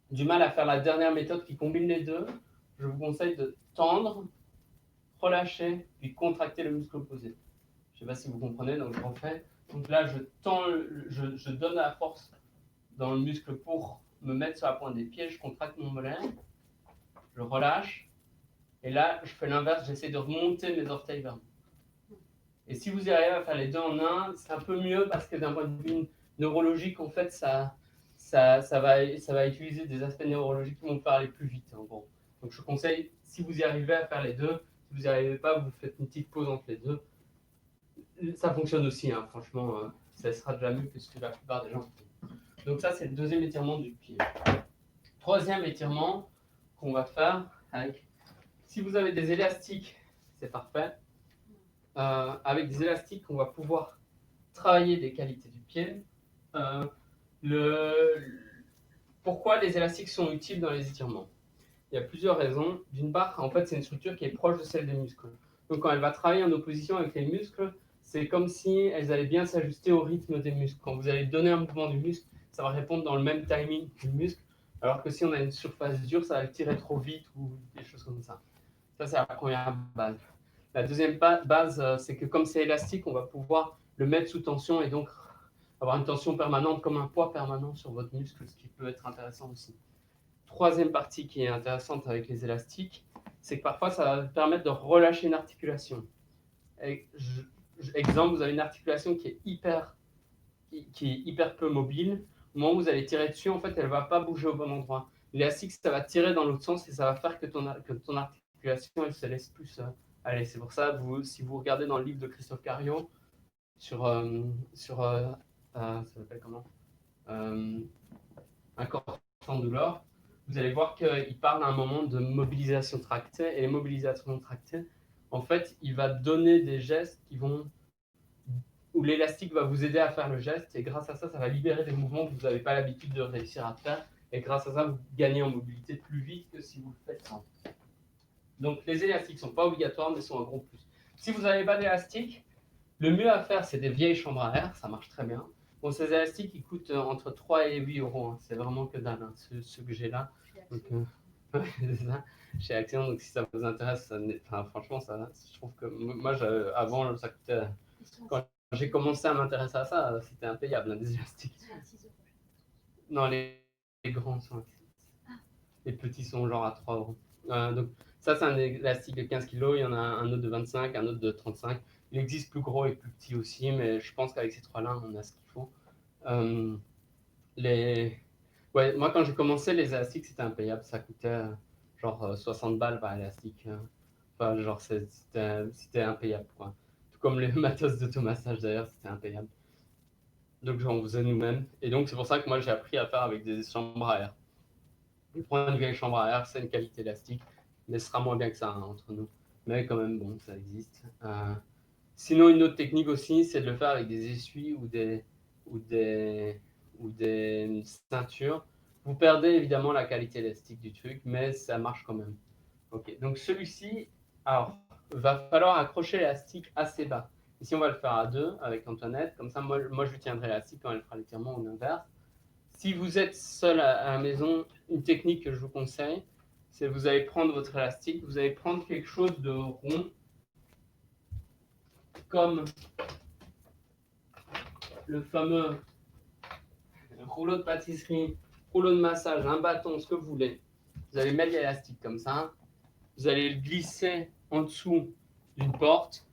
du mal à faire la dernière méthode qui combine les deux, je vous conseille de tendre, relâcher, puis contracter le muscle opposé. Je ne sais pas si vous comprenez, donc je refais. Donc là, je tends, je donne la force dans le muscle pour me mettre sur la pointe des pieds, je contracte mon mollet, je relâche, et là, je fais l'inverse, j'essaie de remonter mes orteils vers moi. Et si vous y arrivez à faire les deux en un, c'est un peu mieux parce que d'un point de vue neurologique, en fait, ça va utiliser des aspects neurologiques qui vont faire aller plus vite. En gros. Donc je conseille, si vous y arrivez à faire les deux, si vous n'y arrivez pas, vous faites une petite pause entre les deux. Ça fonctionne aussi, hein, franchement, ça sera déjà mieux que ce que la plupart des gens font. Donc ça, c'est le deuxième étirement du pied. Troisième étirement qu'on va faire avec, si vous avez des élastiques, c'est parfait. Avec des élastiques, on va pouvoir travailler des qualités du pied. Pourquoi les élastiques sont utiles dans les étirements? Il y a plusieurs raisons. D'une part, en fait, c'est une structure qui est proche de celle des muscles. Donc quand elle va travailler en opposition avec les muscles, c'est comme si elles allaient bien s'ajuster au rythme des muscles. Quand vous allez donner un mouvement du muscle, ça va répondre dans le même timing du muscle, alors que si on a une surface dure, ça va le tirer trop vite ou des choses comme ça. Ça, c'est la première base. La deuxième base, c'est que comme c'est élastique, on va pouvoir le mettre sous tension et donc avoir une tension permanente comme un poids permanent sur votre muscle, ce qui peut être intéressant aussi. Troisième partie qui est intéressante avec les élastiques, c'est que parfois ça va permettre de relâcher une articulation. Exemple, vous avez une articulation qui est hyper peu mobile. Au moment où vous allez tirer dessus, en fait, elle ne va pas bouger au bon endroit. L'élastique, ça va tirer dans l'autre sens et ça va faire que ton articulation, elle se laisse plus aller. C'est pour ça, si vous regardez dans le livre de Christophe Cario ça s'appelle comment Un corps sans douleur, vous allez voir qu'il parle à un moment de mobilisation tractée. Et les mobilisations tractées, en fait, il va donner des gestes où l'élastique va vous aider à faire le geste. Et grâce à ça, ça va libérer des mouvements que vous n'avez pas l'habitude de réussir à faire. Et grâce à ça, vous gagnez en mobilité plus vite que si vous le faites sans. Donc, les élastiques ne sont pas obligatoires, mais sont un gros plus. Si vous n'avez pas d'élastique, le mieux à faire, c'est des vieilles chambres à air. Ça marche très bien. Bon, ces élastiques, ils coûtent entre 3 et 8 euros. Hein. C'est vraiment que dalle, hein, ceux que j'ai là. Donc, c'est ça, chez Action. Donc, si ça vous intéresse, franchement, je trouve que moi, avant, ça coûtait. Quand j'ai commencé à m'intéresser à ça, c'était impayable, hein, des élastiques. Non, les grands sont les petits sont genre à 3 euros. Donc, ça, c'est un élastique de 15 kg. Il y en a un autre de 25, un autre de 35. Il existe plus gros et plus petit aussi, mais je pense qu'avec ces trois-là, on a ce qu'il faut. Ouais, moi, quand j'ai commencé, les élastiques, c'était impayable. Ça coûtait genre 60 balles par élastique. Enfin, genre, c'était impayable, quoi. Tout comme les matos d'automassage, d'ailleurs, c'était impayable. Donc, j'en faisais nous-mêmes. Et donc, c'est pour ça que moi, j'ai appris à faire avec des chambres à air. Prendre une vieille chambre à air, c'est une qualité élastique, mais ce sera moins bien que ça, hein, entre nous. Mais quand même, bon, ça existe. Sinon, une autre technique aussi, c'est de le faire avec des essuies ou des ceintures. Vous perdez évidemment la qualité élastique du truc, mais ça marche quand même. Ok, donc celui-ci, alors, va falloir accrocher l'élastique assez bas. Ici, on va le faire à deux avec Antoinette. Comme ça, moi je lui tiendrai l'élastique quand elle fera l'étirement ou l'inverse. Si vous êtes seul à la maison, une technique que je vous conseille, c'est vous allez prendre votre élastique, vous allez prendre quelque chose de rond, comme le fameux rouleau de pâtisserie, rouleau de massage, un bâton, ce que vous voulez. Vous allez mettre l'élastique comme ça, vous allez le glisser en dessous d'une porte,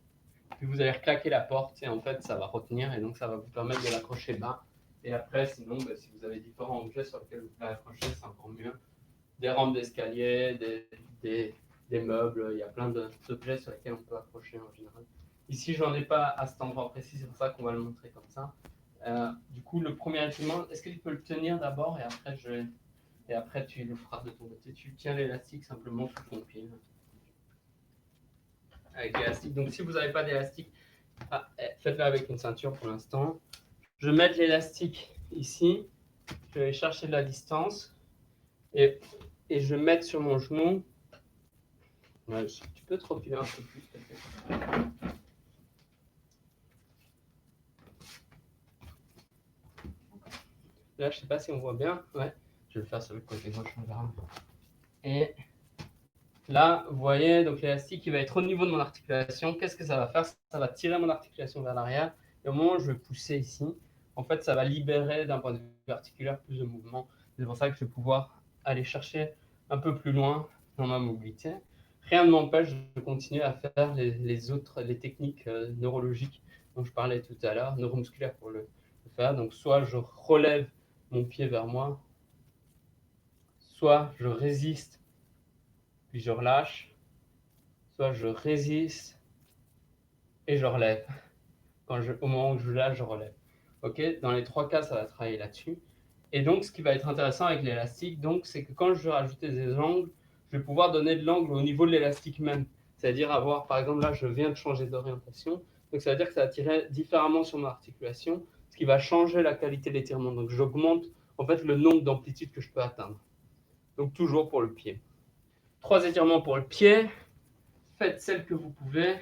puis vous allez reclaquer la porte et en fait ça va retenir et donc ça va vous permettre de l'accrocher bas. Et après, sinon, si vous avez différents objets sur lesquels vous pouvez accrocher, c'est encore mieux. Des rampes d'escalier, des meubles, il y a plein d'objets sur lesquels on peut accrocher en général. Ici, j'en ai pas à cet endroit précis, c'est pour ça qu'on va le montrer comme ça. Du coup, le premier étirement, est-ce que tu peux le tenir d'abord et après tu le feras de ton côté. Tu tiens l'élastique simplement sous ton pied. Avec l'élastique. Donc, si vous n'avez pas d'élastique, faites-le avec une ceinture pour l'instant. Je vais mettre l'élastique ici. Je vais chercher de la distance et je vais mettre sur mon genou. Ouais, tu peux te reculer un peu plus. Là, je ne sais pas si on voit bien. Ouais, je vais le faire sur le côté gauche, on verra. Et là, vous voyez, donc l'élastique, il va être au niveau de mon articulation. Qu'est-ce que ça va faire? Ça va tirer mon articulation vers l'arrière. Et au moment où je vais pousser ici, en fait, ça va libérer d'un point de vue articulaire plus de mouvement. C'est pour ça que je vais pouvoir aller chercher un peu plus loin dans ma mobilité. rien ne m'empêche de continuer à faire les techniques neurologiques dont je parlais tout à l'heure, neuromusculaires pour le faire. Donc, soit je relève mon pied vers moi, soit je résiste, puis je relâche, soit je résiste et je relève. Au moment où je lâche, je relève. Okay, dans les 3 cas, ça va travailler là-dessus. Et donc, ce qui va être intéressant avec l'élastique, c'est que quand je vais rajouter des angles, je vais pouvoir donner de l'angle au niveau de l'élastique même. C'est-à-dire avoir, par exemple, là, je viens de changer d'orientation. Donc, ça veut dire que ça va tirer différemment sur mon articulation, ce qui va changer la qualité de l'étirement. Donc, j'augmente en fait le nombre d'amplitudes que je peux atteindre. Donc, toujours pour le pied. 3 étirements pour le pied. Faites celles que vous pouvez.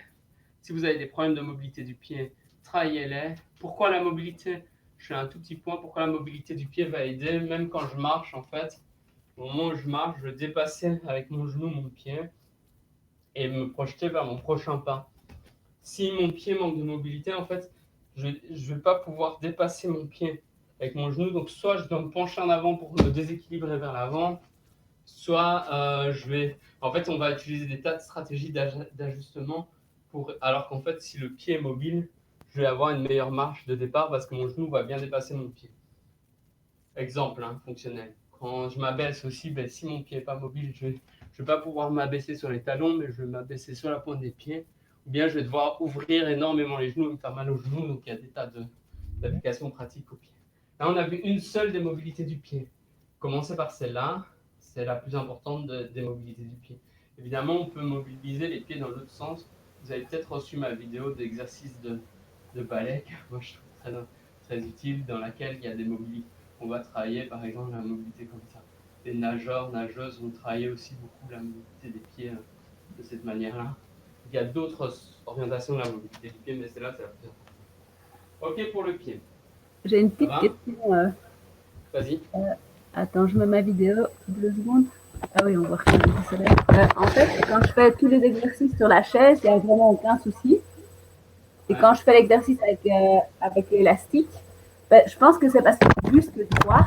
Si vous avez des problèmes de mobilité du pied, travaillez-les. Pourquoi la mobilité? Je fais un tout petit point. Pourquoi la mobilité du pied va aider? Même quand je marche, en fait, au moment où je marche, je vais dépasser avec mon genou mon pied et me projeter vers mon prochain pas. Si mon pied manque de mobilité, en fait, je ne vais pas pouvoir dépasser mon pied avec mon genou. Donc, soit je dois me pencher en avant pour me déséquilibrer vers l'avant, soit En fait, on va utiliser des tas de stratégies d'ajustement alors qu'en fait, si le pied est mobile, je vais avoir une meilleure marche de départ parce que mon genou va bien dépasser mon pied. Exemple fonctionnel. Quand je m'abaisse aussi, si mon pied n'est pas mobile, je ne vais pas pouvoir m'abaisser sur les talons, mais je vais m'abaisser sur la pointe des pieds. Ou bien je vais devoir ouvrir énormément les genoux et me faire mal aux genoux. Donc, il y a des tas d'applications pratiques au pied. Là, on a vu une seule des mobilités du pied. Commencez par celle-là. C'est la plus importante des mobilités du pied. Évidemment, on peut mobiliser les pieds dans l'autre sens. Vous avez peut-être reçu ma vidéo d'exercice de ballet, que moi je trouve très, très utile, dans laquelle il y a des mobilités. On va travailler par exemple la mobilité comme ça. Les nageurs, nageuses vont travailler aussi beaucoup la mobilité des pieds de cette manière-là. Il y a d'autres orientations de la mobilité du pied, mais celle-là, c'est la plus importante. Ok pour le pied. J'ai une petite question. Vas-y. Attends, je mets ma vidéo 2 secondes. Ah oui, on voit rien. En fait, quand je fais tous les exercices sur la chaise, il n'y a vraiment aucun souci. Et quand je fais l'exercice avec l'élastique, je pense que c'est parce que c'est juste droit.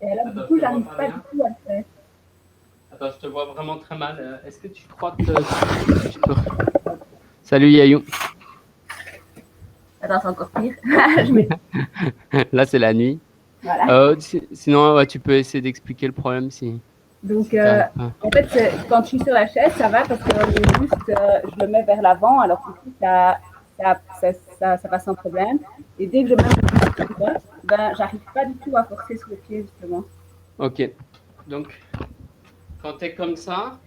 Et là, du coup, j'arrive pas du tout à le faire. Attends, je te vois vraiment très mal. Est-ce que tu crois que tu peux... Salut Yayou. Attends, c'est encore pire. Là, c'est la nuit. Voilà. Sinon, tu peux essayer d'expliquer le problème si. Donc, en fait, quand je suis sur la chaise, ça va parce que je le mets vers l'avant, alors du coup, ça passe sans problème. Et dès que je mets le pied droit, j'arrive pas du tout à forcer sur le pied, justement. Ok. Donc, quand tu es comme ça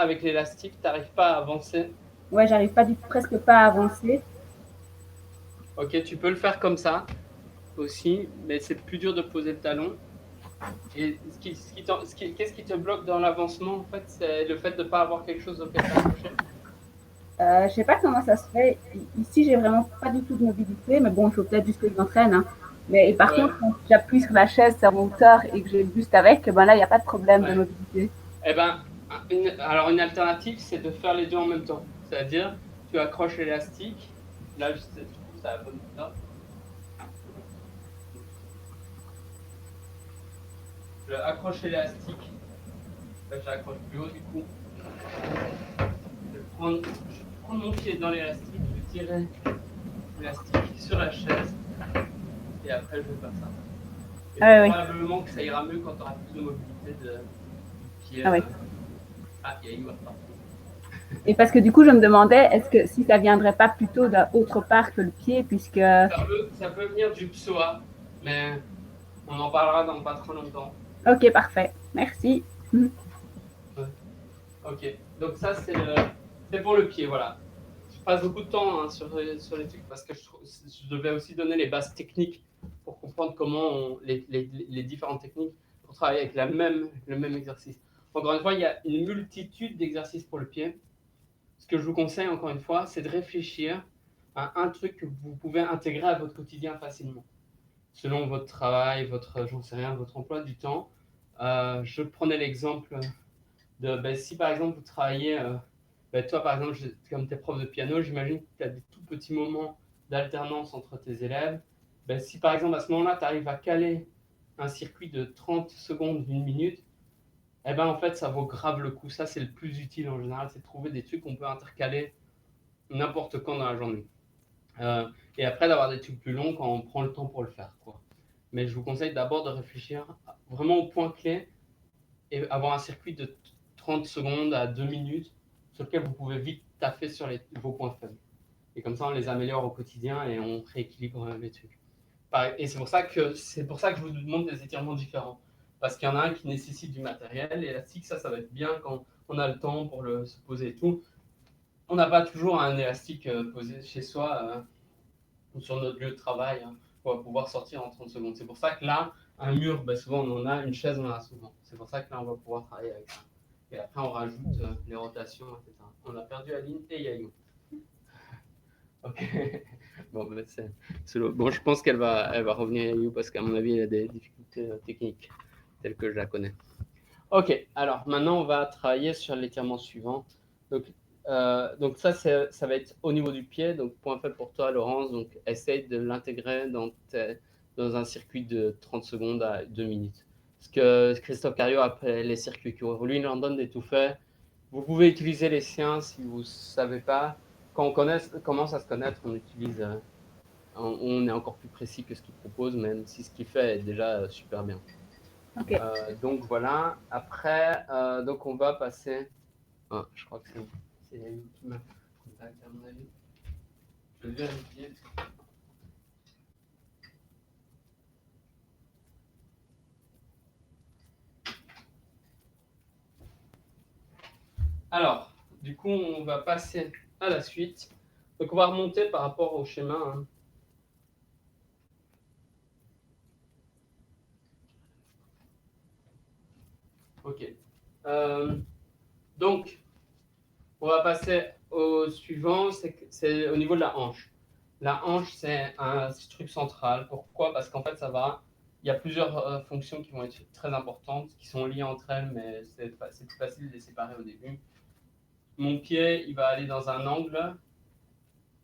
avec l'élastique, tu n'arrives pas à avancer. Ouais, j'arrive presque pas à avancer. Ok, tu peux le faire comme ça aussi, mais c'est plus dur de poser le talon. Et qu'est-ce qui te bloque dans l'avancement, en fait? C'est le fait de ne pas avoir quelque chose auquel t'accrocher? Je sais pas comment ça se fait. Ici, j'ai vraiment pas du tout de mobilité, mais bon, il faut peut-être juste que je m'entraîne. Hein. Mais par contre, quand j'appuie sur la chaise sur mon moteur et que j'ai le buste avec, là, il n'y a pas de problème de mobilité. Eh ben, alors une alternative, c'est de faire les deux en même temps. C'est-à-dire, tu accroches l'élastique. Là, je trouve ça la bonne note. Je accroche l'élastique. Là, j'accroche plus haut du coup. Je prends mon pied dans l'élastique, je tirer l'élastique sur la chaise. Et après, je vais faire ça. Et probablement que ça ira mieux quand tu auras plus de mobilité du pied. Ah oui. Il y a une autre partie. Et parce que du coup, je me demandais, est-ce que si ça viendrait pas plutôt d'autre part que le pied, puisque... Ça peut venir du psoas, mais on en parlera dans pas trop longtemps. Ok, parfait. Merci. Ok, donc ça, c'est pour le pied, voilà. Je passe beaucoup de temps sur les trucs parce que je devais aussi donner les bases techniques pour comprendre comment les différentes techniques pour travailler avec le même exercice. Encore une fois, il y a une multitude d'exercices pour le pied. Ce que je vous conseille, encore une fois, c'est de réfléchir à un truc que vous pouvez intégrer à votre quotidien facilement. Selon votre travail, votre emploi du temps. Je prenais l'exemple de, si par exemple vous travaillez, toi par exemple, comme tu es prof de piano, j'imagine que tu as des tout petits moments d'alternance entre tes élèves. Si par exemple à ce moment-là, tu arrives à caler un circuit de 30 secondes, 1 minute, eh ben, en fait, ça vaut grave le coup. Ça, c'est le plus utile en général, c'est de trouver des trucs qu'on peut intercaler n'importe quand dans la journée. Et après, d'avoir des trucs plus longs quand on prend le temps pour le faire, quoi. Mais je vous conseille d'abord de réfléchir vraiment aux points clés et avoir un circuit de 30 secondes à 2 minutes sur lequel vous pouvez vite taffer sur vos points faibles. Et comme ça, on les améliore au quotidien et on rééquilibre les trucs. Et c'est pour ça que je vous demande des étirements différents. Parce qu'il y en a un qui nécessite du matériel élastique, ça va être bien quand on a le temps pour se poser et tout. On n'a pas toujours un élastique posé chez soi ou sur notre lieu de travail pour pouvoir sortir en 30 secondes. C'est pour ça que là, un mur, souvent on en a, une chaise on en a souvent. C'est pour ça que là, on va pouvoir travailler avec ça. Et après, on rajoute les rotations, etc. On a perdu Aline et Yayo. Ok. Bon, bon, je pense elle va revenir Yayo parce qu'à mon avis, elle a des difficultés techniques telles que je la connais. Ok, alors maintenant, on va travailler sur l'étirement suivant. Donc ça va être au niveau du pied. Donc, point faible pour toi, Laurence. Donc, essaye de l'intégrer dans un circuit de 30 secondes à 2 minutes. Ce que Christophe Cario appelle les circuits courts. Lui, il en donne des tout faits. Vous pouvez utiliser les siens si vous ne savez pas. Quand on commence à se connaître, on est encore plus précis que ce qu'il propose, même si ce qu'il fait est déjà super bien. Ok. Donc voilà. Après, donc on va passer. Ah, je crois que c'est Yayo qui m'a contacté à mon avis. Je vais vérifier. Alors, du coup, on va passer à la suite. Donc on va remonter par rapport au schéma. Hein. Ok. Donc, on va passer au suivant, c'est au niveau de la hanche. La hanche, c'est un truc central. Pourquoi? Parce qu'en fait, il y a plusieurs fonctions qui vont être très importantes, qui sont liées entre elles, mais c'est plus facile de les séparer au début. Mon pied, il va aller dans un angle,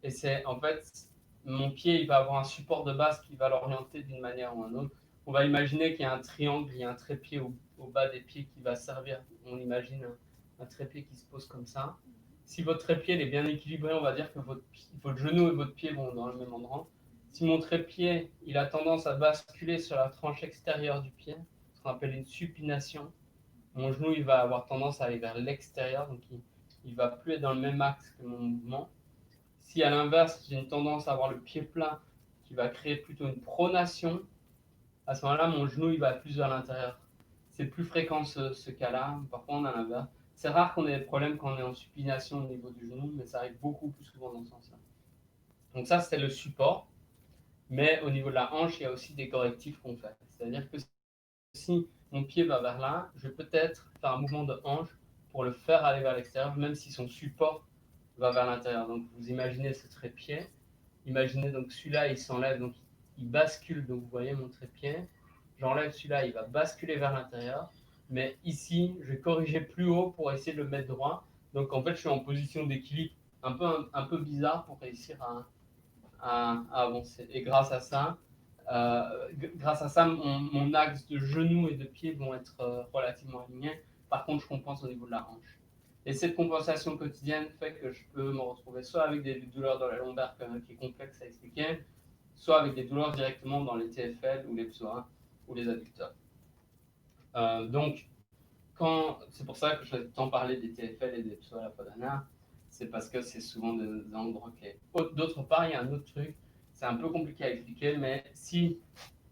et en fait, mon pied, il va avoir un support de base qui va l'orienter d'une manière ou d'une autre. On va imaginer qu'il y a un triangle, il y a un trépied au bas des pieds qui va servir. On imagine un trépied qui se pose comme ça. Si votre trépied est bien équilibré, on va dire que votre genou et votre pied vont dans le même endroit. Si mon trépied il a tendance à basculer sur la tranche extérieure du pied, ce qu'on appelle une supination, mon genou il va avoir tendance à aller vers l'extérieur, donc il ne va plus être dans le même axe que mon mouvement. Si à l'inverse, j'ai une tendance à avoir le pied plat qui va créer plutôt une pronation, à ce moment-là, mon genou il va plus vers l'intérieur. C'est plus fréquent ce cas-là. Parfois, on a l'inverse. C'est rare qu'on ait des problèmes quand on est en supination au niveau du genou, mais ça arrive beaucoup plus souvent dans ce sens-là. Donc ça, c'est le support. Mais au niveau de la hanche, il y a aussi des correctifs qu'on fait. C'est-à-dire que si mon pied va vers là, je vais peut-être faire un mouvement de hanche pour le faire aller vers l'extérieur, même si son support va vers l'intérieur. Donc vous imaginez ce trépied. Imaginez donc celui-là, il s'enlève, donc il bascule. Donc vous voyez mon trépied. J'enlève celui-là, il va basculer vers l'intérieur. Mais ici, je vais corriger plus haut pour essayer de le mettre droit. Donc en fait, je suis en position d'équilibre un peu bizarre pour réussir à avancer. Et grâce à ça, mon axe de genou et de pied vont être relativement alignés. Par contre, je compense au niveau de la hanche. Et cette compensation quotidienne fait que je peux me retrouver soit avec des douleurs dans la lombaire qui est complexe à expliquer, soit avec des douleurs directement dans les TFL ou les psoas ou les adducteurs. Donc, c'est pour ça que je vais tant parler des TFL et des psoas à la fois dernière, c'est parce que c'est souvent des endroits clés. D'autre part, il y a un autre truc, c'est un peu compliqué à expliquer, mais si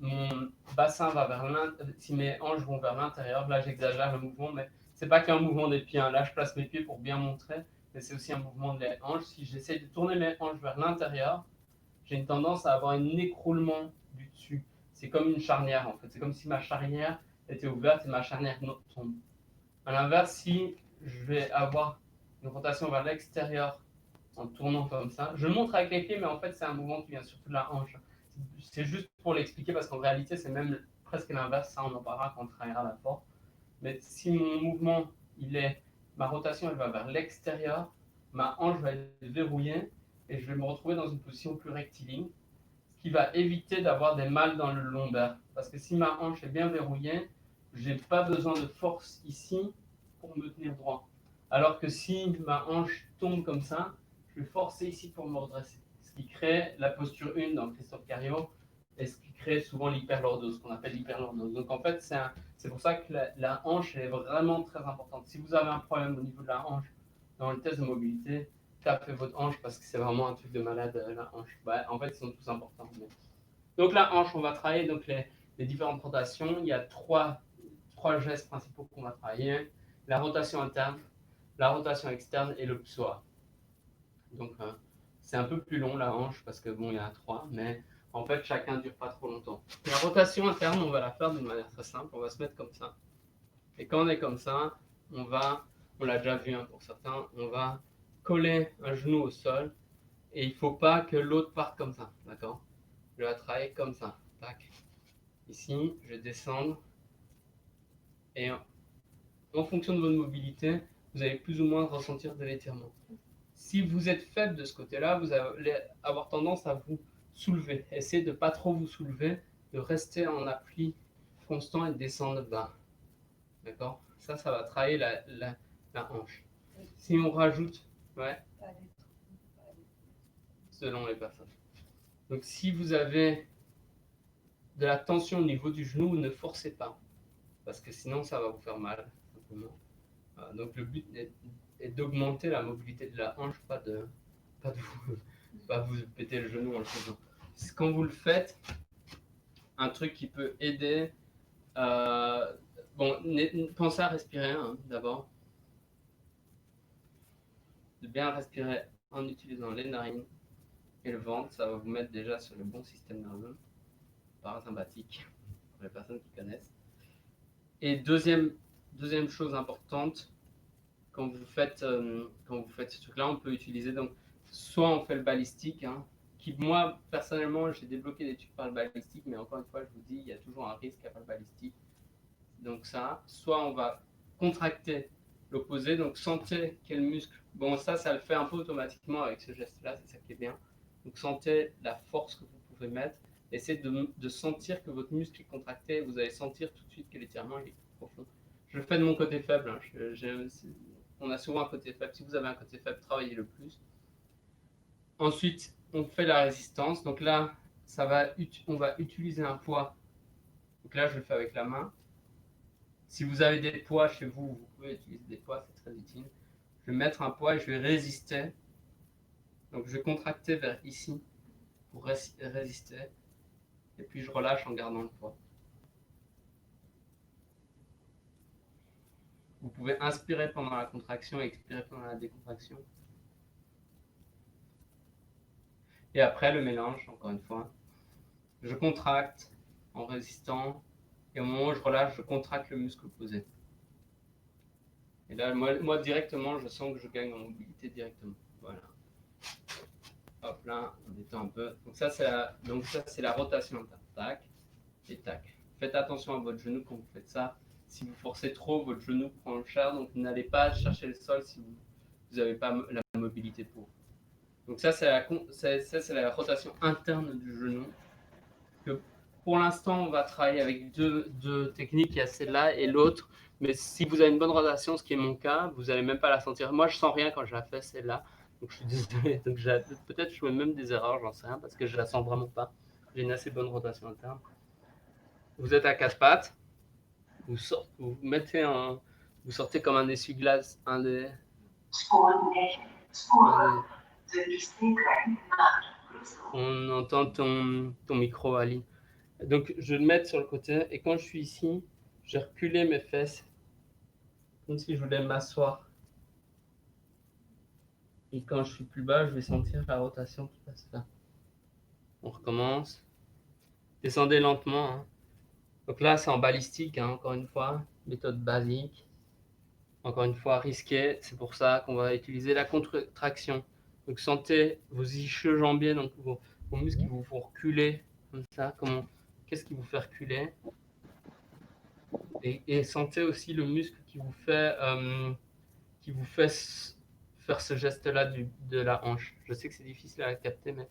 mon bassin va vers l'intérieur, si mes hanches vont vers l'intérieur, là j'exagère le mouvement, mais c'est pas qu'un mouvement des pieds. Là, je place mes pieds pour bien montrer, mais c'est aussi un mouvement des hanches. Si j'essaie de tourner mes hanches vers l'intérieur, j'ai une tendance à avoir un écroulement du dessus. C'est comme une charnière en fait. C'est comme si ma charnière était ouverte et ma charnière tombe. À l'inverse, si je vais avoir une rotation vers l'extérieur en tournant comme ça, je montre avec les pieds, mais en fait, c'est un mouvement qui vient surtout de la hanche. C'est juste pour l'expliquer parce qu'en réalité, c'est même presque l'inverse. Ça, on en parlera quand on travaillera la force. Mais si mon mouvement, ma rotation, elle va vers l'extérieur, ma hanche va être verrouillée et je vais me retrouver dans une position plus rectiligne, ce qui va éviter d'avoir des mal dans le lombaire. Parce que si ma hanche est bien verrouillée, j'ai pas besoin de force ici pour me tenir droit. Alors que si ma hanche tombe comme ça, je vais forcer ici pour me redresser. Ce qui crée la posture 1 dans Christophe Cario et ce qui crée souvent l'hyperlordose, qu'on appelle l'hyperlordose. Donc en fait, c'est pour ça que la hanche est vraiment très importante. Si vous avez un problème au niveau de la hanche dans le test de mobilité, tapez votre hanche parce que c'est vraiment un truc de malade, la hanche. Bah, en fait, ils sont tous importants. Donc la hanche, on va travailler donc les différentes rotations. Il y a trois gestes principaux qu'on va travailler. La rotation interne, la rotation externe et le psoas. Donc c'est un peu plus long la hanche parce que bon, il y en a 3, mais en fait chacun ne dure pas trop longtemps. La rotation interne, on va la faire d'une manière très simple. On va se mettre comme ça. Et quand on est comme ça, on l'a déjà vu pour certains, on va coller un genou au sol et il ne faut pas que l'autre parte comme ça, d'accord? Je vais travailler comme ça. Tac. Ici, je vais descendre et en fonction de votre mobilité, vous allez plus ou moins ressentir de l'étirement. Si vous êtes faible de ce côté-là, vous allez avoir tendance à vous soulever. Essayez de ne pas trop vous soulever, de rester en appui constant et de descendre bas. D'accord? Ça va travailler la hanche. Si on rajoute, ouais, selon les personnes. Donc si vous avez de la tension au niveau du genou, ne forcez pas, parce que sinon ça va vous faire mal, simplement. Donc le but est d'augmenter la mobilité de la hanche, pas de vous péter le genou en le faisant. Quand vous le faites, un truc qui peut aider, pensez à respirer d'abord. De bien respirer en utilisant les narines et le ventre, ça va vous mettre déjà sur le bon système nerveux, parasympathique, pour les personnes qui connaissent. Et deuxième chose importante, quand vous faites ce truc-là, on peut utiliser, donc, soit on fait le balistique, qui moi, personnellement, j'ai débloqué des trucs par le balistique, mais encore une fois, je vous dis, il y a toujours un risque à faire le balistique. Donc ça, soit on va contracter l'opposé, donc sentez quel muscle, bon ça le fait un peu automatiquement avec ce geste-là, c'est ça qui est bien. Donc sentez la force que vous pouvez mettre, essayez de sentir que votre muscle est contracté, vous allez sentir tout de suite que l'étirement est profond. Je le fais de mon côté faible, on a souvent un côté faible, si vous avez un côté faible, travaillez le plus. Ensuite, on fait la résistance, donc là, on va utiliser un poids, donc là je le fais avec la main. Si vous avez des poids chez vous, vous pouvez utiliser des poids, c'est très utile. Je vais mettre un poids et je vais résister. Donc je vais contracter vers ici pour résister. Et puis je relâche en gardant le poids. Vous pouvez inspirer pendant la contraction et expirer pendant la décontraction. Et après le mélange, encore une fois. Je contracte en résistant. Et au moment où je relâche, je contracte le muscle opposé. Et là, moi directement, je sens que je gagne en mobilité directement. Voilà. Hop là, on détend un peu. Donc ça, c'est la rotation interne. Tac et tac. Faites attention à votre genou quand vous faites ça. Si vous forcez trop, votre genou prend cher. Donc n'allez pas chercher le sol si vous n'avez pas la mobilité pour. Donc ça, c'est la rotation interne du genou. Que pour l'instant, on va travailler avec deux techniques. Il y a celle-là et l'autre. Mais si vous avez une bonne rotation, ce qui est mon cas, vous n'allez même pas la sentir. Moi, je sens rien quand je la fais, celle-là. Donc je suis désolé. Donc peut-être je fais même des erreurs, j'en sais rien, parce que je la sens vraiment pas. J'ai une assez bonne rotation interne. Vous êtes à quatre pattes. Vous sortez comme un essuie-glace, On entend ton micro, Ali. Donc je vais le mettre sur le côté et quand je suis ici, j'ai reculé mes fesses comme si je voulais m'asseoir. Et quand je suis plus bas, je vais sentir la rotation qui passe là. On recommence. Descendez lentement. Donc là, c'est en balistique, encore une fois. Méthode basique. Encore une fois, risquée. C'est pour ça qu'on va utiliser la contraction. Donc sentez vos ischio-jambiers, donc vos muscles qui vous font reculer comme ça. Qu'est-ce qui vous fait reculer? Et sentez aussi le muscle qui vous fait faire ce geste-là de la hanche. Je sais que c'est difficile à capter, mais...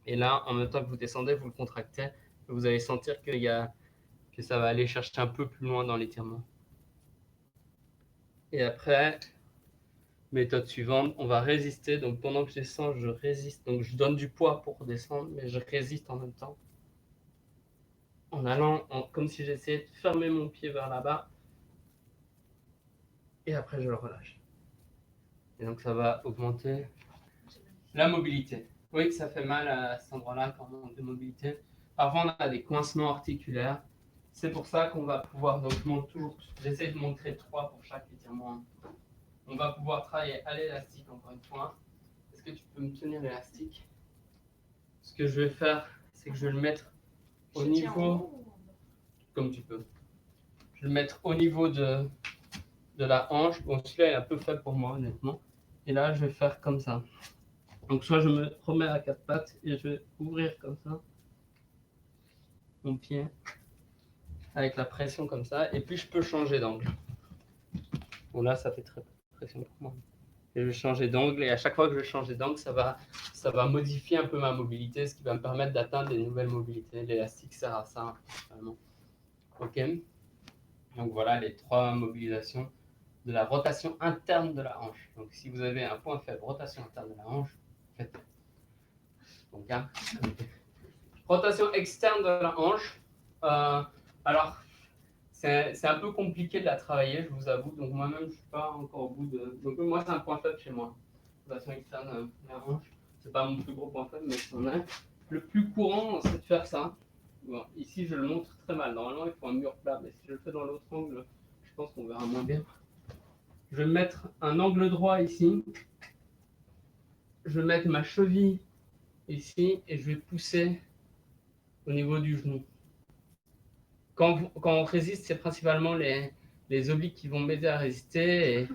Et là, en même temps que vous descendez, vous le contractez. Vous allez sentir qu'il y a que ça va aller chercher un peu plus loin dans l'étirement. Et après, méthode suivante, on va résister. Donc pendant que je descends, je résiste. Donc je donne du poids pour descendre, mais je résiste en même temps. En allant comme si j'essayais de fermer mon pied vers là-bas. Et après, je le relâche. Et donc ça va augmenter la mobilité. Oui, ça fait mal à cet endroit-là quand on manque de mobilité. Parfois, on a des coincements articulaires. C'est pour ça qu'on va pouvoir, donc je monte toujours, j'essaie de montrer 3 pour chaque étirement. On va pouvoir travailler à l'élastique encore une fois. Est-ce que tu peux me tenir l'élastique? Ce que je vais faire, c'est que je vais le mettre au niveau, comme tu peux. Je vais le mettre au niveau de la hanche. Bon, celui-là est un peu faible pour moi, honnêtement. Et là, je vais faire comme ça. Donc, soit je me remets à 4 pattes et je vais ouvrir comme ça mon pied avec la pression comme ça. Et puis, je peux changer d'angle. Bon, là, ça fait très peu de pression pour moi. Et je vais changer d'angle. Et à chaque fois que je vais changer d'angle, ça va modifier un peu ma mobilité, ce qui va me permettre d'atteindre des nouvelles mobilités. L'élastique sert à ça, principalement. OK. Donc, voilà les 3 mobilisations de la rotation interne de la hanche. Donc, si vous avez un point faible, rotation interne de la hanche, faites-le. Donc, hein, rotation externe de la hanche. Alors, c'est un peu compliqué de la travailler, je vous avoue. Donc, moi-même, je ne suis pas encore au bout de. Donc, moi, c'est un point faible chez moi. Rotation externe de la hanche. Ce n'est pas mon plus gros point faible, mais c'en est. Le plus courant, c'est de faire ça. Bon, ici, je le montre très mal. Normalement, il faut un mur plat, mais si je le fais dans l'autre angle, je pense qu'on verra moins bien. Je vais mettre un angle droit ici. Je vais mettre ma cheville ici et je vais pousser au niveau du genou. Quand on résiste, c'est principalement les obliques qui vont m'aider à résister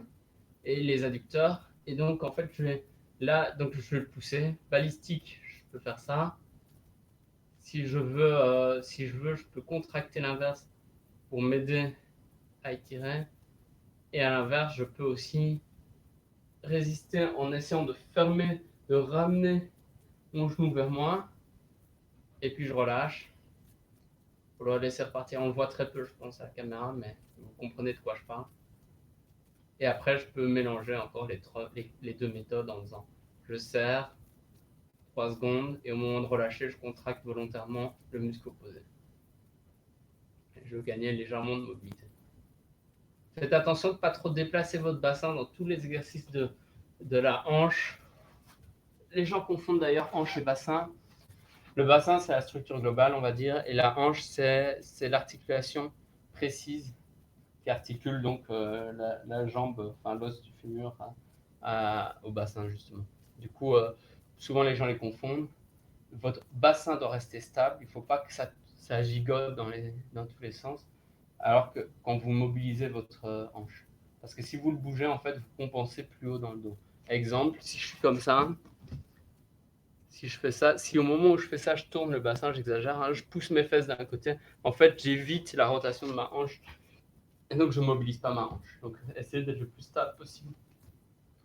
et les adducteurs. Et donc, en fait, je vais le pousser. Balistique, je peux faire ça. Si je veux, je peux contracter l'inverse pour m'aider à étirer. Et à l'inverse, je peux aussi résister en essayant de fermer, de ramener mon genou vers moi. Et puis, je relâche. Pour le laisser repartir. On le voit très peu, je pense, à la caméra, mais vous comprenez de quoi je parle. Et après, je peux mélanger encore les 2 méthodes en faisant je serre 3 secondes et au moment de relâcher, je contracte volontairement le muscle opposé. Et je veux gagner légèrement de mobilité. Faites attention de ne pas trop déplacer votre bassin dans tous les exercices de la hanche. Les gens confondent d'ailleurs hanche et bassin. Le bassin, c'est la structure globale, on va dire, et la hanche, c'est l'articulation précise qui articule donc la jambe, enfin l'os du fémur au bassin, justement. Du coup, souvent les gens les confondent. Votre bassin doit rester stable, il ne faut pas que ça gigote dans tous les sens, alors que quand vous mobilisez votre hanche. Parce que si vous le bougez, en fait, vous compensez plus haut dans le dos. Exemple, si je suis comme ça, si je fais ça, si au moment où je fais ça, je tourne le bassin, j'exagère, hein, je pousse mes fesses d'un côté, en fait, j'évite la rotation de ma hanche. Et donc, je ne mobilise pas ma hanche. Donc, essayez d'être le plus stable possible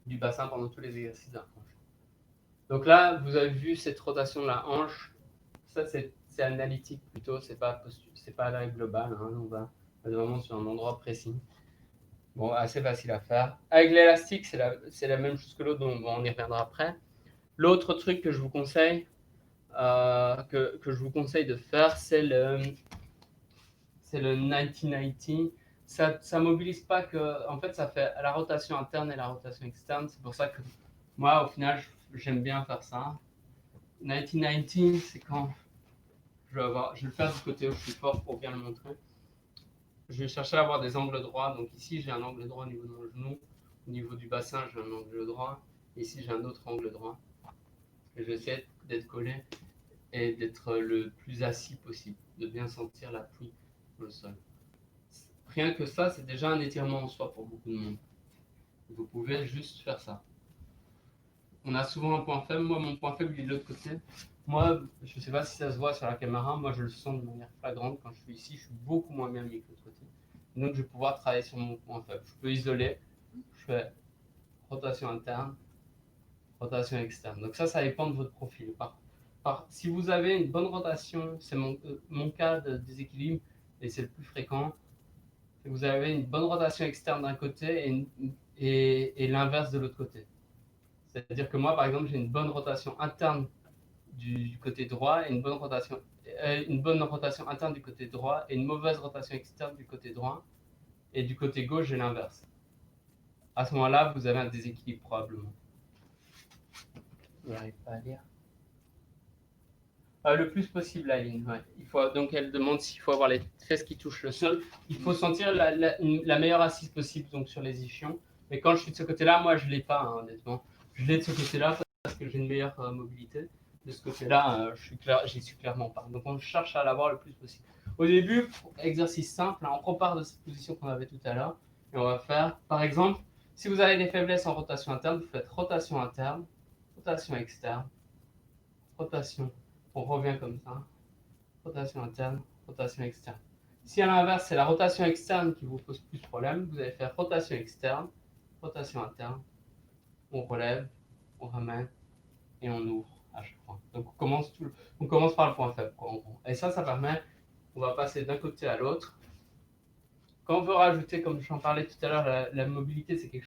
du bassin pendant tous les exercices de la hanche. Donc là, vous avez vu cette rotation de la hanche. Ça, c'est analytique plutôt. C'est pas la globale. Hein. On va vraiment sur un endroit précis. Bon, assez facile à faire. Avec l'élastique, c'est la même chose que l'autre, donc on y reviendra après. L'autre truc que je vous conseille, que je vous conseille de faire, c'est le 90-90. Ça mobilise pas que. En fait, ça fait la rotation interne et la rotation externe. C'est pour ça que moi, au final, j'aime bien faire ça. 90-90, c'est quand je vais le faire du côté où je suis fort pour bien le montrer. Je vais chercher à avoir des angles droits. Donc ici, j'ai un angle droit au niveau de mon genou. Au niveau du bassin, j'ai un angle droit. Ici, j'ai un autre angle droit. Et je vais essayer d'être collé et d'être le plus assis possible, de bien sentir l'appui sur le sol. Rien que ça, c'est déjà un étirement en soi pour beaucoup de monde. Vous pouvez juste faire ça. On a souvent un point faible. Moi, mon point faible, il est de l'autre côté. Moi, je ne sais pas si ça se voit sur la caméra. Moi, je le sens de manière flagrante. Quand je suis ici, je suis beaucoup moins bien mis que de l'autre côté. Donc, je vais pouvoir travailler sur mon point faible. Je peux isoler. Je fais rotation interne, rotation externe. Donc ça dépend de votre profil. Si vous avez une bonne rotation, c'est mon cas de déséquilibre, et c'est le plus fréquent, c'est que vous avez une bonne rotation externe d'un côté et l'inverse de l'autre côté. C'est-à-dire que moi, par exemple, j'ai une bonne rotation interne du côté droit et une bonne rotation interne du côté droit et une mauvaise rotation externe du côté droit. Et du côté gauche, j'ai l'inverse. À ce moment-là, vous avez un déséquilibre probablement. Je n'arrive pas à lire. Le plus possible la ligne, ouais. Donc elle demande s'il faut avoir les fesses qui touchent le sol. Il faut sentir la meilleure assise possible donc sur les ischions. Mais quand je suis de ce côté-là, moi je ne l'ai pas, hein, honnêtement. Je l'ai de ce côté-là parce que j'ai une meilleure mobilité. De ce côté-là, j'y suis clairement pas. Donc on cherche à l'avoir le plus possible. Au début, exercice simple, hein, on repart de cette position qu'on avait tout à l'heure. Et on va faire, par exemple, si vous avez des faiblesses en rotation interne, vous faites rotation interne, rotation externe, rotation. On revient comme ça. Rotation interne, rotation externe. Si à l'inverse, c'est la rotation externe qui vous pose plus de problème, vous allez faire rotation externe, rotation interne. On relève, on ramène et on ouvre à chaque fois. Donc on commence par le point faible. Et ça permet, on va passer d'un côté à l'autre. Quand on veut rajouter, comme j'en parlais tout à l'heure, la mobilité, c'est quelque